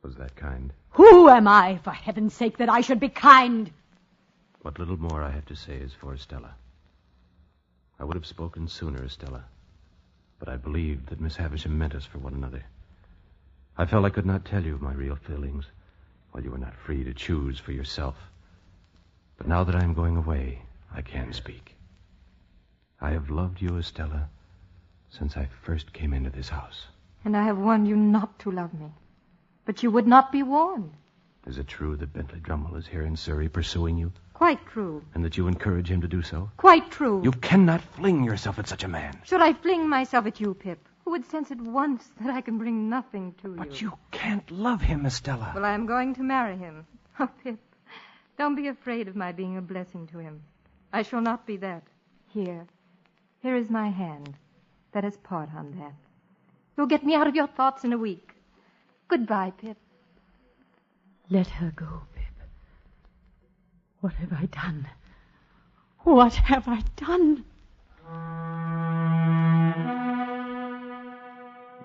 Was that kind? Who am I, for heaven's sake, that I should be kind? What little more I have to say is for Estella. I would have spoken sooner, Estella, but I believed that Miss Havisham meant us for one another. I felt I could not tell you my real feelings while you were not free to choose for yourself. But now that I am going away, I can speak. I have loved you, Estella, since I first came into this house. And I have warned you not to love me. But you would not be warned. Is it true that Bentley Drummle is here in Surrey pursuing you? Quite true. And that you encourage him to do so? Quite true. You cannot fling yourself at such a man. Should I fling myself at you, Pip? who would sense at once that I can bring nothing to you. But you can't love him, Estella. Well, I'm going to marry him. Oh, Pip, don't be afraid of my being a blessing to him. I shall not be that. Here is my hand. Let us part on that. You'll get me out of your thoughts in a week. Goodbye, Pip. Let her go, Pip. What have I done? What have I done?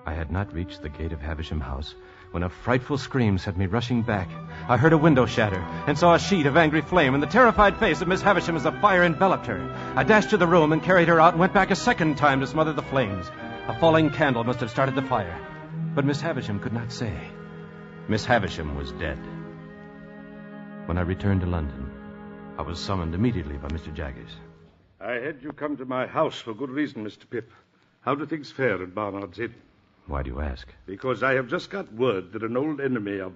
I had not reached the gate of Havisham House when a frightful scream sent me rushing back. I heard a window shatter and saw a sheet of angry flame and the terrified face of Miss Havisham as the fire enveloped her. I dashed to the room and carried her out and went back a second time to smother the flames. A falling candle must have started the fire. But Miss Havisham could not say. Miss Havisham was dead. When I returned to London, I was summoned immediately by Mr. Jaggers. I had you come to my house for good reason, Mr. Pip. How do things fare at Barnard's Inn? Why do you ask? Because I have just got word that an old enemy of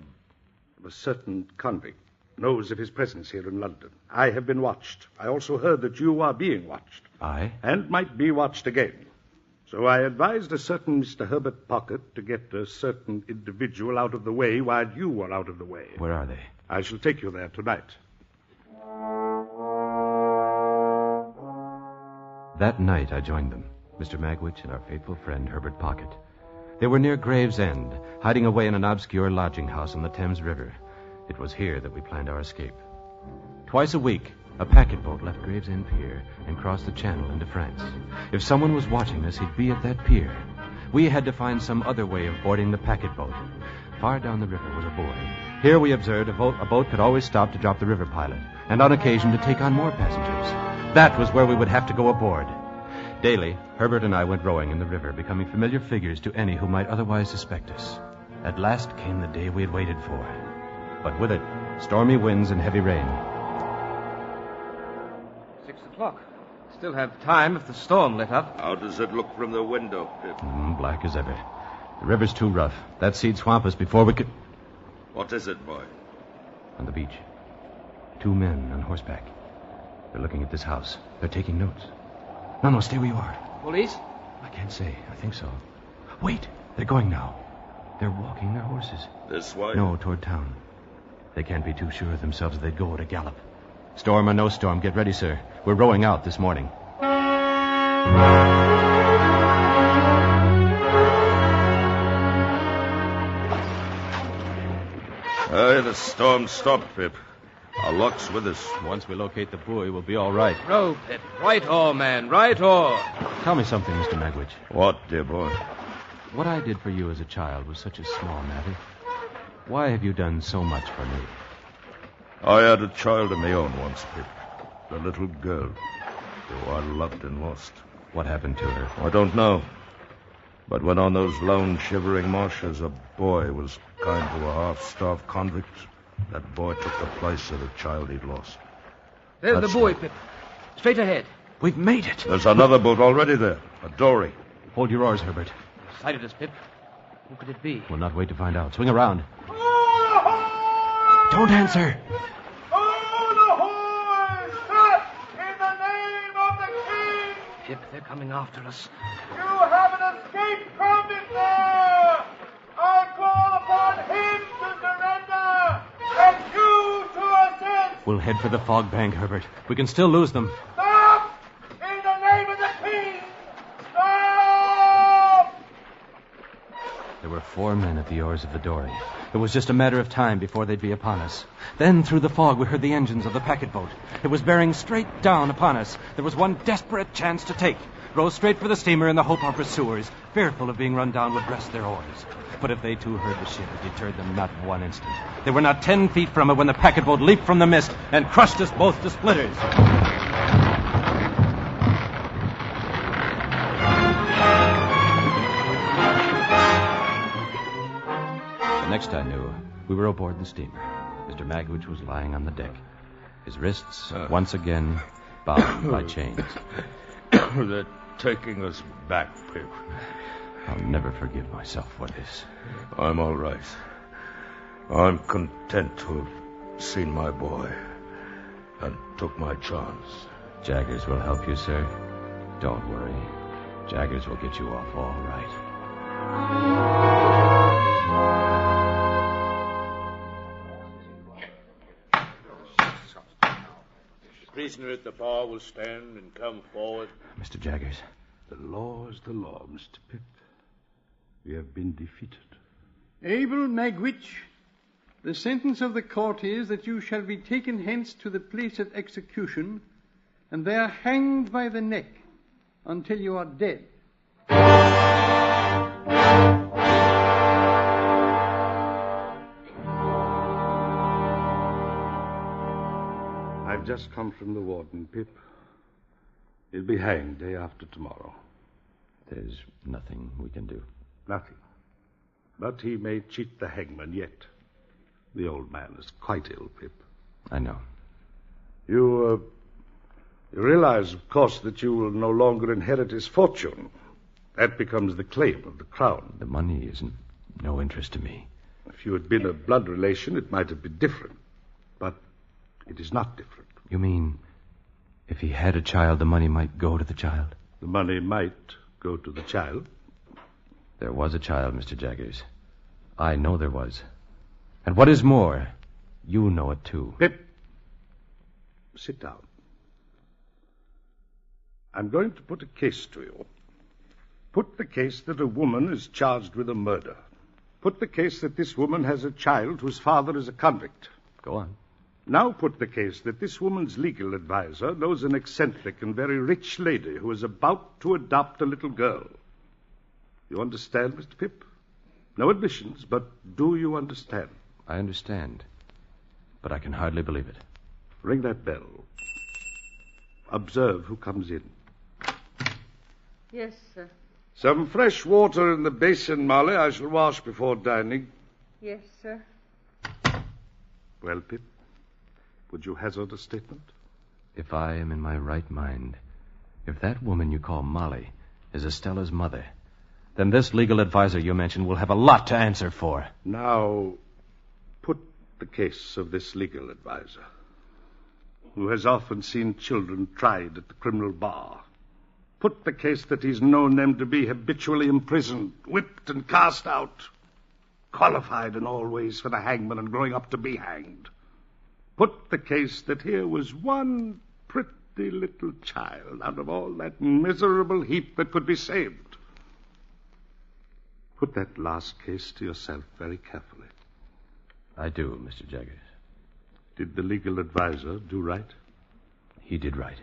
a certain convict knows of his presence here in London. I have been watched. I also heard that you are being watched. I? And might be watched again. So I advised a certain Mr. Herbert Pocket to get a certain individual out of the way while you were out of the way. Where are they? I shall take you there tonight. That night I joined them, Mr. Magwitch and our faithful friend Herbert Pocket. They were near Gravesend, hiding away in an obscure lodging house on the Thames River. It was here that we planned our escape. Twice a week, a packet boat left Gravesend Pier and crossed the channel into France. If someone was watching us, he'd be at that pier. We had to find some other way of boarding the packet boat. Far down the river was a buoy. Here we observed a boat could always stop to drop the river pilot, and on occasion to take on more passengers. That was where we would have to go aboard. Daily, Herbert and I went rowing in the river, becoming familiar figures to any who might otherwise suspect us. At last came the day we had waited for. But with it, stormy winds and heavy rain. 6 o'clock. Still have time if the storm let up. How does it look from the window, Pip? Black as ever. The river's too rough. That sea'd swamp us before we could... What is it, boy? On the beach. 2 men on horseback. They're looking at this house. They're taking notes. No, stay where you are. Police? I can't say. I think so. Wait, they're going now. They're walking their horses. This way? No, toward town. They can't be too sure of themselves they'd go at a gallop. Storm or no storm, get ready, sir. We're rowing out this morning. The storm stopped, Pip. Our luck's with us. Once we locate the buoy, we'll be all right. Row, Pip. Right oar, man. Right oar. Tell me something, Mr. Magwitch. What, dear boy? What I did for you as a child was such a small matter. Why have you done so much for me? I had a child of my own once, Pip. A little girl who I loved and lost. What happened to her? I don't know. But when on those lone, shivering marshes a boy was kind to a half-starved convict, that boy took the place of the child he'd lost. There's the buoy, Pip. Straight ahead. We've made it. There's another boat already there. A dory. Hold your oars, Herbert. Sighted us, Pip. Who could it be? We'll not wait to find out. Swing around. Don't answer. Pip, they're coming after us. You haven't escaped from it there! I call upon him to surrender, and you to assist! We'll head for the fog bank, Herbert. We can still lose them. Stop! In the name of the king! Stop! There were 4 men at the oars of the dory. It was just a matter of time before they'd be upon us. Then, through the fog, we heard the engines of the packet boat. It was bearing straight down upon us. There was one desperate chance to take. Row straight for the steamer in the hope our pursuers, fearful of being run down, would rest their oars. But if they too heard the ship, it deterred them not 1 instant. They were not 10 feet from it when the packet boat leaped from the mist and crushed us both to splinters. The next I knew, we were aboard the steamer. Mr. Magwitch was lying on the deck, his wrists once again bound by chains. They're taking us back, Pip. I'll never forgive myself for this. I'm all right. I'm content to have seen my boy and took my chance. Jaggers will help you, sir. Don't worry. Jaggers will get you off all right. The prisoner at the bar will stand and come forward. Mr. Jaggers. The law is the law, Mr. Pip. We have been defeated. Abel Magwitch, the sentence of the court is that you shall be taken hence to the place of execution, and there hanged by the neck until you are dead. I've just come from the warden, Pip. He'll be hanged day after tomorrow. There's nothing we can do. Nothing. But he may cheat the hangman yet. The old man is quite ill, Pip. I know. You realize, of course, that you will no longer inherit his fortune. That becomes the claim of the crown. The money isn't no interest to me. If you had been a blood relation, it might have been different. But it is not different. You mean if he had a child, the money might go to the child? The money might go to the child. There was a child, Mr. Jaggers. I know there was. And what is more, you know it too. Pip, sit down. I'm going to put a case to you. Put the case that a woman is charged with a murder. Put the case that this woman has a child whose father is a convict. Go on. Now put the case that this woman's legal advisor knows an eccentric and very rich lady who is about to adopt a little girl. You understand, Mr. Pip? No admissions, but do you understand? I understand, but I can hardly believe it. Ring that bell. Observe who comes in. Yes, sir. Some fresh water in the basin, Molly. I shall wash before dining. Yes, sir. Well, Pip, would you hazard a statement? If I am in my right mind, if that woman you call Molly is Estella's mother, then this legal advisor you mentioned will have a lot to answer for. Now, put the case of this legal advisor, who has often seen children tried at the criminal bar. Put the case that he's known them to be habitually imprisoned, whipped and cast out, qualified in all ways for the hangman and growing up to be hanged. Put the case that here was one pretty little child out of all that miserable heap that could be saved. Put that last case to yourself very carefully. I do, Mr. Jaggers. Did the legal advisor do right? He did right.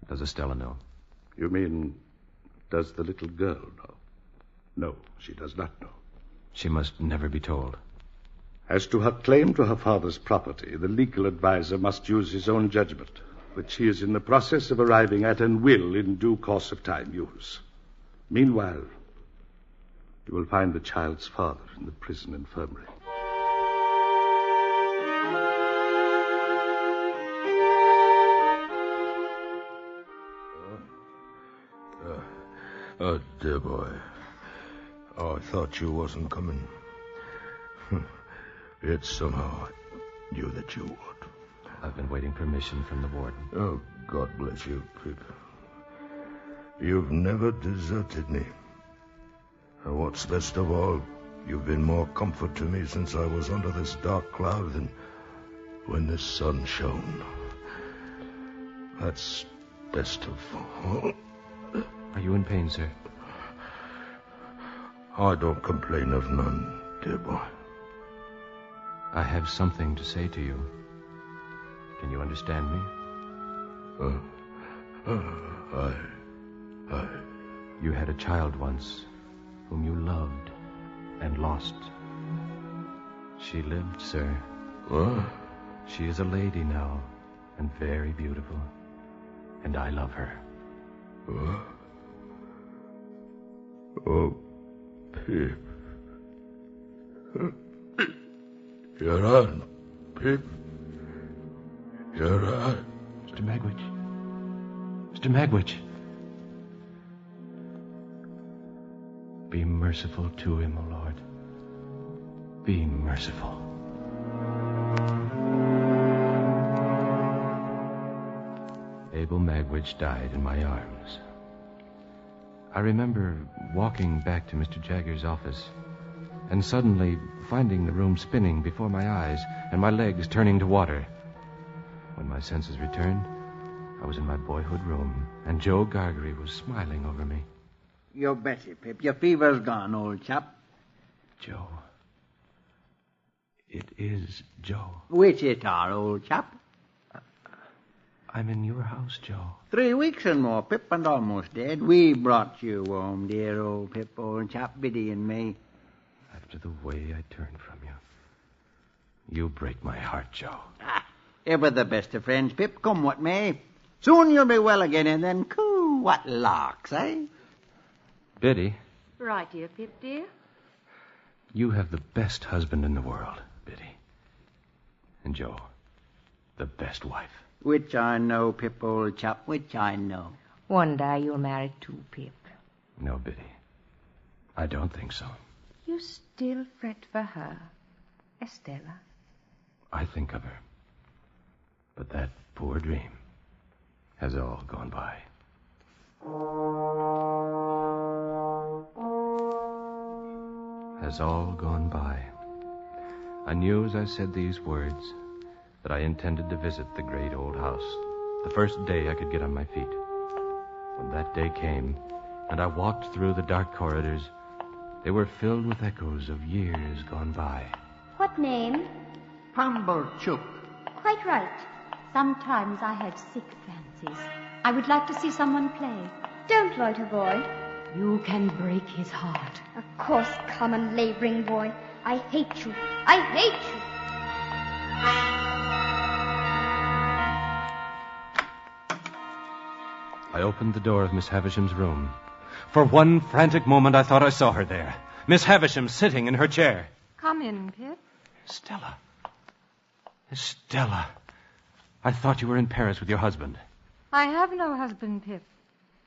Does Estella know? You mean, does the little girl know? No, she does not know. She must never be told. As to her claim to her father's property, the legal advisor must use his own judgment, which he is in the process of arriving at and will, in due course of time, use. Meanwhile, you will find the child's father in the prison infirmary. Oh, dear boy. Oh, I thought you wasn't coming. Yet somehow I knew that you would. I've been waiting permission from the warden. Oh, God bless you, Pip. You've never deserted me. And what's best of all, you've been more comfort to me since I was under this dark cloud than when the sun shone. That's best of all. Are you in pain, sir? I don't complain of none, dear boy. I have something to say to you. Can you understand me? You had a child once whom you loved and lost. She lived, sir. What? She is a lady now and very beautiful. And I love her. What? Oh, Pip. You're on, Pip. You're on. Mr. Magwitch. Mr. Magwitch. Be merciful to him, O Lord. Be merciful. Abel Magwitch died in my arms. I remember walking back to Mr. Jagger's office and suddenly finding the room spinning before my eyes and my legs turning to water. When my senses returned, I was in my boyhood room, and Joe Gargery was smiling over me. You betcha, Pip. Your fever's gone, old chap. Joe. It is Joe. Which it are, old chap? I'm in your house, Joe. 3 weeks and more, Pip, and almost dead. We brought you home, dear old Pip, old chap, Biddy and me. After the way I turned from you. You break my heart, Joe. Ever the best of friends, Pip, come what may. Soon you'll be well again, and then, coo, what larks, eh? Biddy. Right here, Pip, dear. You have the best husband in the world, Biddy. And Joe, the best wife. Which I know, Pip, old chap, which I know. One day you'll marry too, Pip. No, Biddy. I don't think so. You still fret for her, Estella. I think of her. But that poor dream has all gone by. Has all gone by. I knew as I said these words that I intended to visit the great old house the first day I could get on my feet. When that day came, and I walked through the dark corridors, they were filled with echoes of years gone by. What name? Pumblechook. Quite right. Sometimes I have sick fancies. I would like to see someone play. Don't loiter, boy. You can break his heart. A coarse, common, laboring boy. I hate you. I hate you. I opened the door of Miss Havisham's room. For one frantic moment, I thought I saw her there. Miss Havisham sitting in her chair. Come in, Pip. Estella. Estella. I thought you were in Paris with your husband. I have no husband, Pip.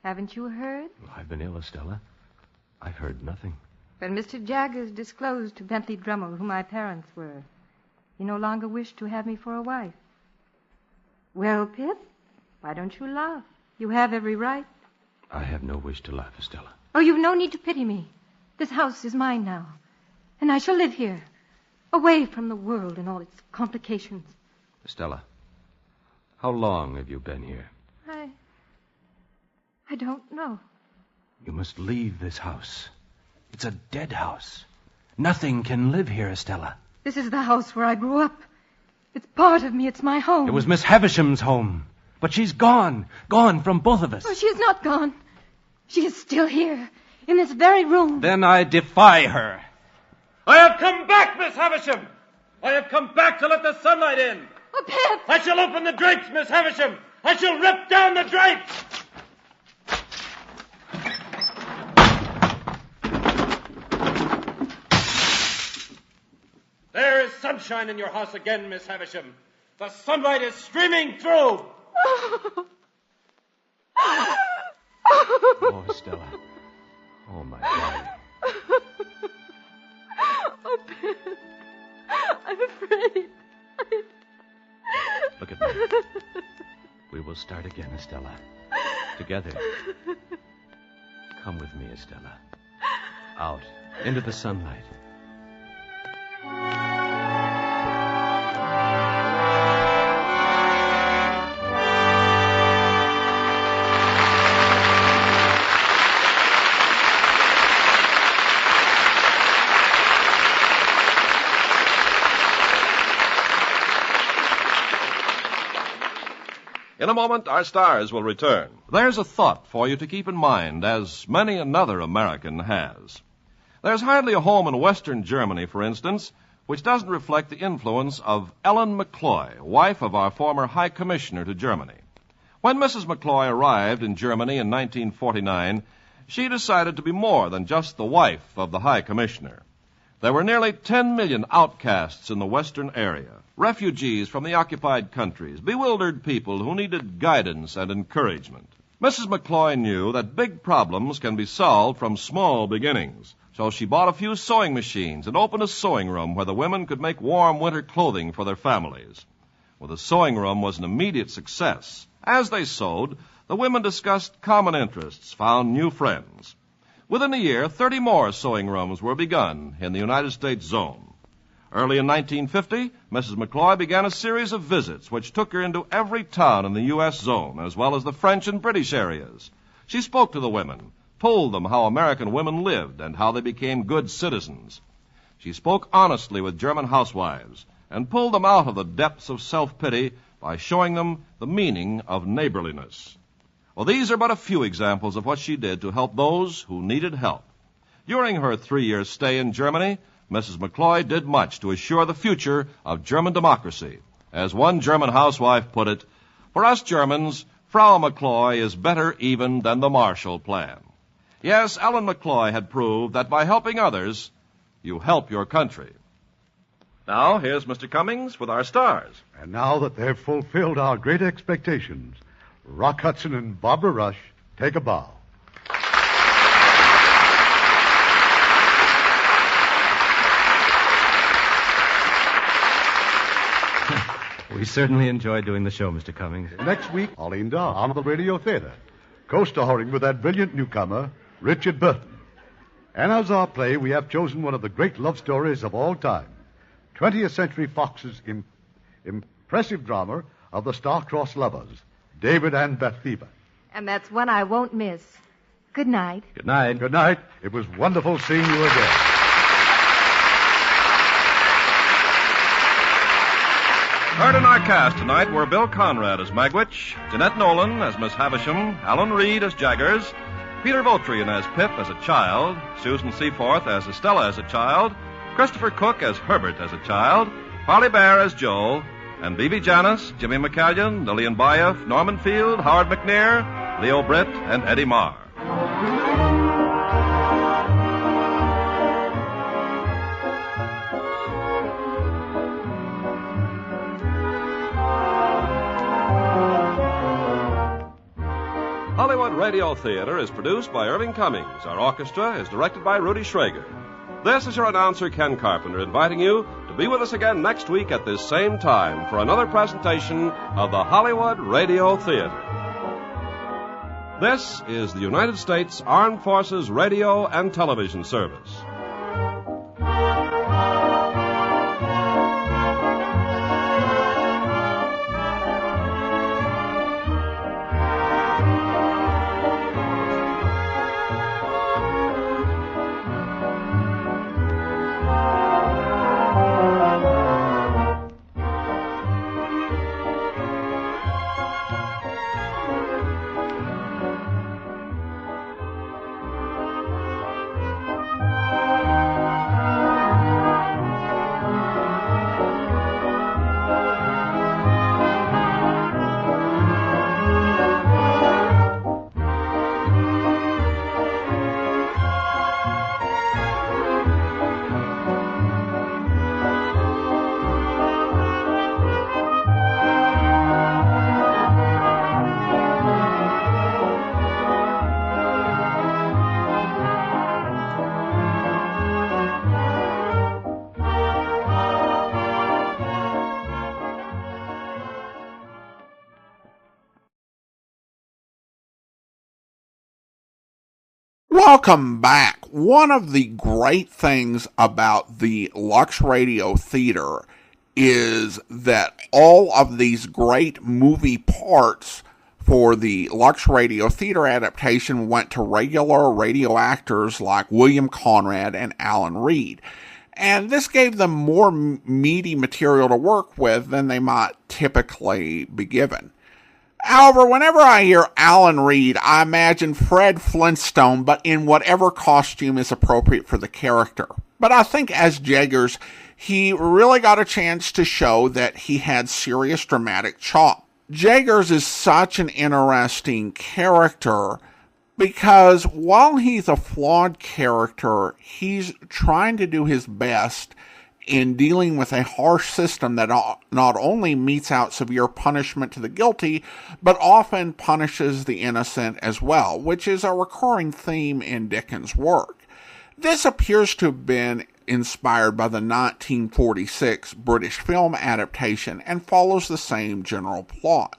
Haven't you heard? Well, I've been ill, Estella. I've heard nothing. When Mr. Jaggers disclosed to Bentley Drummel who my parents were, he no longer wished to have me for a wife. Well, Pip, why don't you laugh? You have every right. I have no wish to laugh, Estella. Oh, you've no need to pity me. This house is mine now, and I shall live here, away from the world and all its complications. Estella, how long have you been here? I don't know. You must leave this house. It's a dead house. Nothing can live here, Estella. This is the house where I grew up. It's part of me. It's my home. It was Miss Havisham's home. But she's gone. Gone from both of us. Oh, she is not gone. She is still here, in this very room. Then I defy her. I have come back, Miss Havisham. I have come back to let the sunlight in. Oh, Pip! I shall open the drapes, Miss Havisham. I shall rip down the drapes. There is sunshine in your house again, Miss Havisham. The sunlight is streaming through. Oh, Estella. Oh, my God. Oh, Pip. I'm afraid. Look at me. We will start again, Estella. Together. Come with me, Estella. Out. Into the sunlight. In a moment, our stars will return. There's a thought for you to keep in mind, as many another American has. There's hardly a home in Western Germany, for instance, which doesn't reflect the influence of Ellen McCloy, wife of our former High Commissioner to Germany. When Mrs. McCloy arrived in Germany in 1949, she decided to be more than just the wife of the High Commissioner. There were nearly 10 million outcasts in the Western area, refugees from the occupied countries, bewildered people who needed guidance and encouragement. Mrs. McCloy knew that big problems can be solved from small beginnings, so she bought a few sewing machines and opened a sewing room where the women could make warm winter clothing for their families. Well, the sewing room was an immediate success. As they sewed, the women discussed common interests, found new friends. Within a year, 30 more sewing rooms were begun in the United States zone. Early in 1950, Mrs. McCloy began a series of visits which took her into every town in the U.S. zone, as well as the French and British areas. She spoke to the women, told them how American women lived and how they became good citizens. She spoke honestly with German housewives and pulled them out of the depths of self-pity by showing them the meaning of neighborliness. Well, these are but a few examples of what she did to help those who needed help. During her 3-year stay in Germany, Mrs. McCloy did much to assure the future of German democracy. As one German housewife put it, "For us Germans, Frau McCloy is better even than the Marshall Plan." Yes, Ellen McCloy had proved that by helping others, you help your country. Now, here's Mr. Cummings with our stars. And now that they've fulfilled our great expectations, Rock Hudson and Barbara Rush take a bow. We certainly enjoyed doing the show, Mr. Cummings. Next week, Pauline Dahl on the Radio Theatre, co-starring with that brilliant newcomer, Richard Burton. And as our play, we have chosen one of the great love stories of all time, 20th Century Fox's impressive drama of the star-crossed lovers, David and Bathsheba. And that's one I won't miss. Good night. Good night. Good night. It was wonderful seeing you again. Heard in our cast tonight were Bill Conrad as Magwitch, Jeanette Nolan as Miss Havisham, Alan Reed as Jaggers, Peter Votrian as Pip as a child, Susan Seaforth as Estella as a child, Christopher Cook as Herbert as a child, Parley Baer as Joe, and Vivi Janis, Jimmy McCallion, Lillian Buyeff, Norman Field, Howard McNear, Leo Britt, and Eddie Marr. Hollywood Radio Theatre is produced by Irving Cummings. Our orchestra is directed by Rudy Schrager. This is your announcer, Ken Carpenter, inviting you to be with us again next week at this same time for another presentation of the Hollywood Radio Theatre. This is the United States Armed Forces Radio and Television Service. Welcome back. One of the great things about the Lux Radio Theatre is that all of these great movie parts for the Lux Radio Theatre adaptation went to regular radio actors like William Conrad and Alan Reed. And this gave them more meaty material to work with than they might typically be given. However, whenever I hear Alan Reed, I imagine Fred Flintstone, but in whatever costume is appropriate for the character. But I think as Jaggers, he really got a chance to show that he had serious dramatic chop. Jaggers is such an interesting character because while he's a flawed character, he's trying to do his best in dealing with a harsh system that not only metes out severe punishment to the guilty, but often punishes the innocent as well, which is a recurring theme in Dickens' work. This appears to have been inspired by the 1946 British film adaptation and follows the same general plot.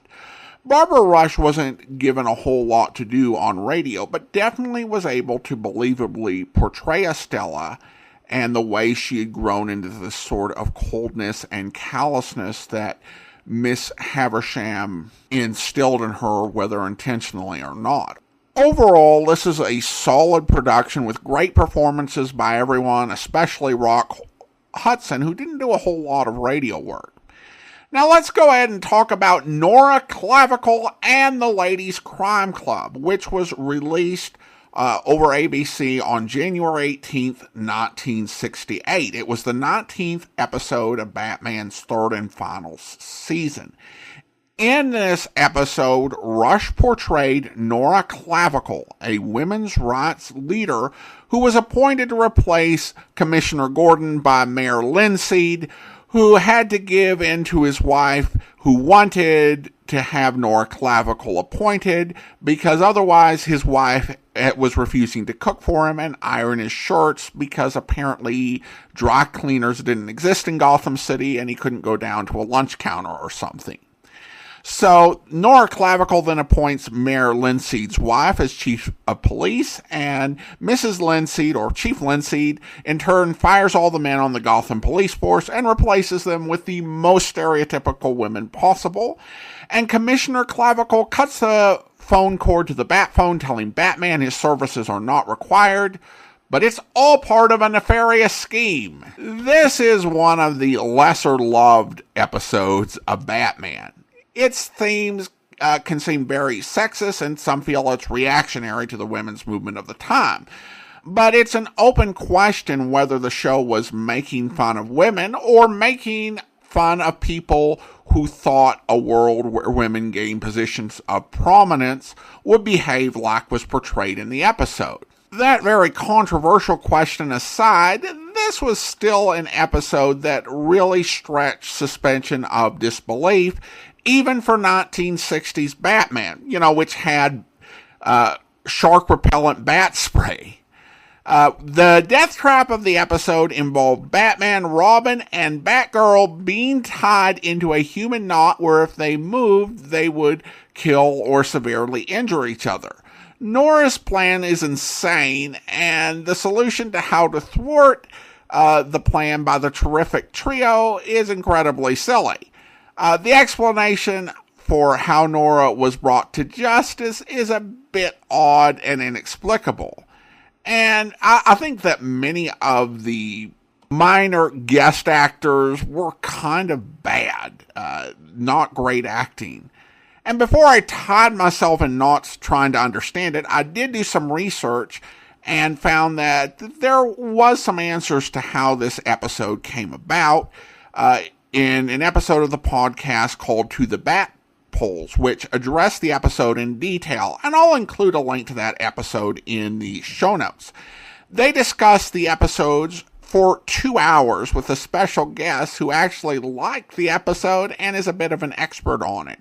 Barbara Rush wasn't given a whole lot to do on radio, but definitely was able to believably portray Estella and the way she had grown into this sort of coldness and callousness that Miss Havisham instilled in her, whether intentionally or not. Overall, this is a solid production with great performances by everyone, especially Hudson, who didn't do a whole lot of radio work. Now let's go ahead and talk about Nora Clavicle and the Ladies' Crime Club, which was released over ABC on January 18th, 1968. It was the 19th episode of Batman's third and final season. In this episode, Rush portrayed Nora Clavicle, a women's rights leader who was appointed to replace Commissioner Gordon by Mayor Linseed, who had to give in to his wife, who wanted to have Nora Clavicle appointed because otherwise his wife was refusing to cook for him and iron his shirts because apparently dry cleaners didn't exist in Gotham City and he couldn't go down to a lunch counter or something. So Nora Clavicle then appoints Mayor Linseed's wife as chief of police, and Mrs. Linseed, or Chief Linseed, in turn fires all the men on the Gotham police force and replaces them with the most stereotypical women possible. And Commissioner Clavicle cuts the phone cord to the Bat phone, telling Batman his services are not required, but it's all part of a nefarious scheme. This is one of the lesser-loved episodes of Batman. Its themes can seem very sexist, and some feel it's reactionary to the women's movement of the time. But it's an open question whether the show was making fun of women or making fun of people who thought a world where women gained positions of prominence would behave like was portrayed in the episode. That very controversial question aside, this was still an episode that really stretched suspension of disbelief, even for 1960s Batman, which had shark-repellent bat spray. The death trap of the episode involved Batman, Robin, and Batgirl being tied into a human knot where if they moved, they would kill or severely injure each other. Nora's plan is insane, and the solution to how to thwart the plan by the terrific trio is incredibly silly. The explanation for how Nora was brought to justice is a bit odd and inexplicable. And I think that many of the minor guest actors were kind of bad, not great acting. And before I tied myself in knots trying to understand it, I did do some research and found that there was some answers to how this episode came about. In an episode of the podcast called To the Bat Polls, which addressed the episode in detail, and I'll include a link to that episode in the show notes. They discussed the episodes for 2 hours with a special guest who actually liked the episode and is a bit of an expert on it.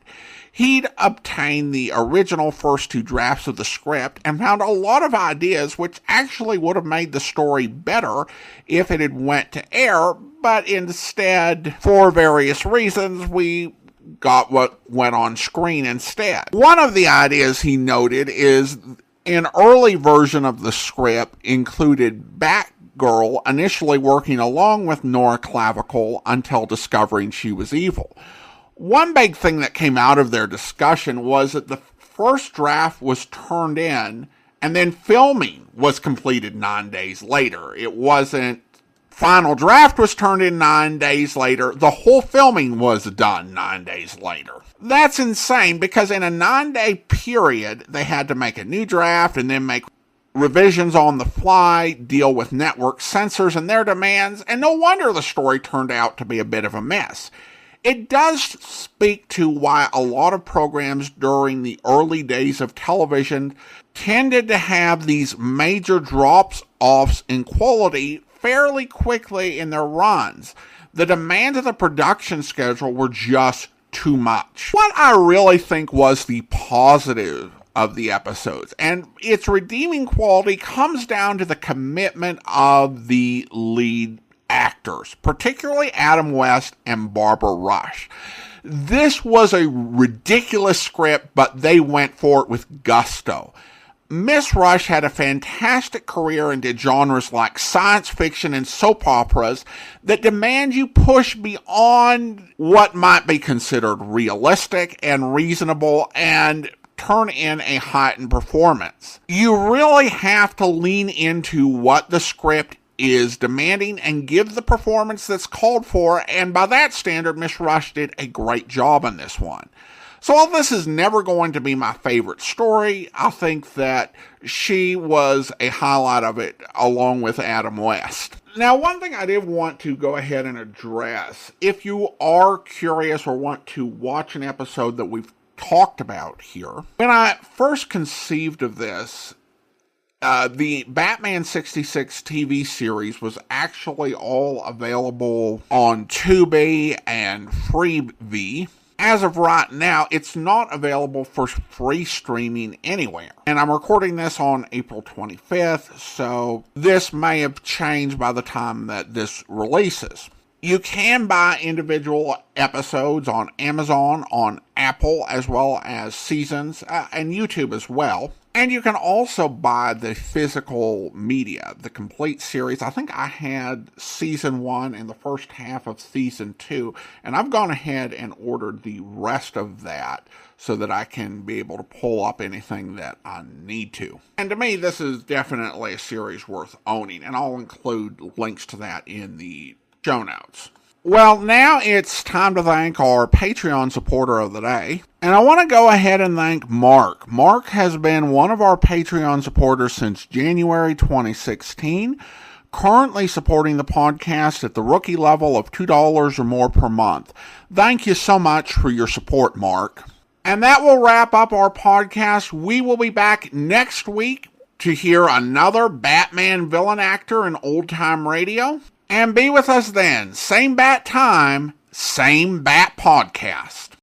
He'd obtained the original first 2 drafts of the script and found a lot of ideas which actually would have made the story better if it had went to air, but instead, for various reasons, we got what went on screen instead. One of the ideas he noted is an early version of the script included Batgirl initially working along with Nora Clavicle until discovering she was evil. One big thing that came out of their discussion was that the first draft was turned in and then filming was completed 9 days later. It wasn't final draft was turned in 9 days later. The whole filming was done 9 days later. That's insane because in a 9-day period, they had to make a new draft and then make revisions on the fly, deal with network censors and their demands, and no wonder the story turned out to be a bit of a mess. It does speak to why a lot of programs during the early days of television tended to have these major drops-offs in quality fairly quickly in their runs. The demands of the production schedule were just too much. What I really think was the positive of the episodes, and its redeeming quality, comes down to the commitment of the lead actors, particularly Adam West and Barbara Rush. This was a ridiculous script, but they went for it with gusto. Miss Rush had a fantastic career and did genres like science fiction and soap operas that demand you push beyond what might be considered realistic and reasonable and turn in a heightened performance. You really have to lean into what the script is demanding and give the performance that's called for, and by that standard, Miss Rush did a great job on this one. So while this is never going to be my favorite story, I think that she was a highlight of it along with Adam West. Now, one thing I did want to go ahead and address, if you are curious or want to watch an episode that we've talked about here, when I first conceived of this, the Batman 66 TV series was actually all available on Tubi and Freevee. As of right now, it's not available for free streaming anywhere. And I'm recording this on April 25th, so this may have changed by the time that this releases. You can buy individual episodes on Amazon, on Apple, as well as seasons, and YouTube as well. And you can also buy the physical media, the complete series. I think I had season 1 and the first half of season 2, and I've gone ahead and ordered the rest of that so that I can be able to pull up anything that I need to. And to me, this is definitely a series worth owning, and I'll include links to that in the show notes. Well, now it's time to thank our Patreon supporter of the day. And I want to go ahead and thank Mark. Mark has been one of our Patreon supporters since January 2016, currently supporting the podcast at the rookie level of $2 or more per month. Thank you so much for your support, Mark. And that will wrap up our podcast. We will be back next week to hear another Batman villain actor in old-time radio. And be with us then. Same bat time, same bat podcast.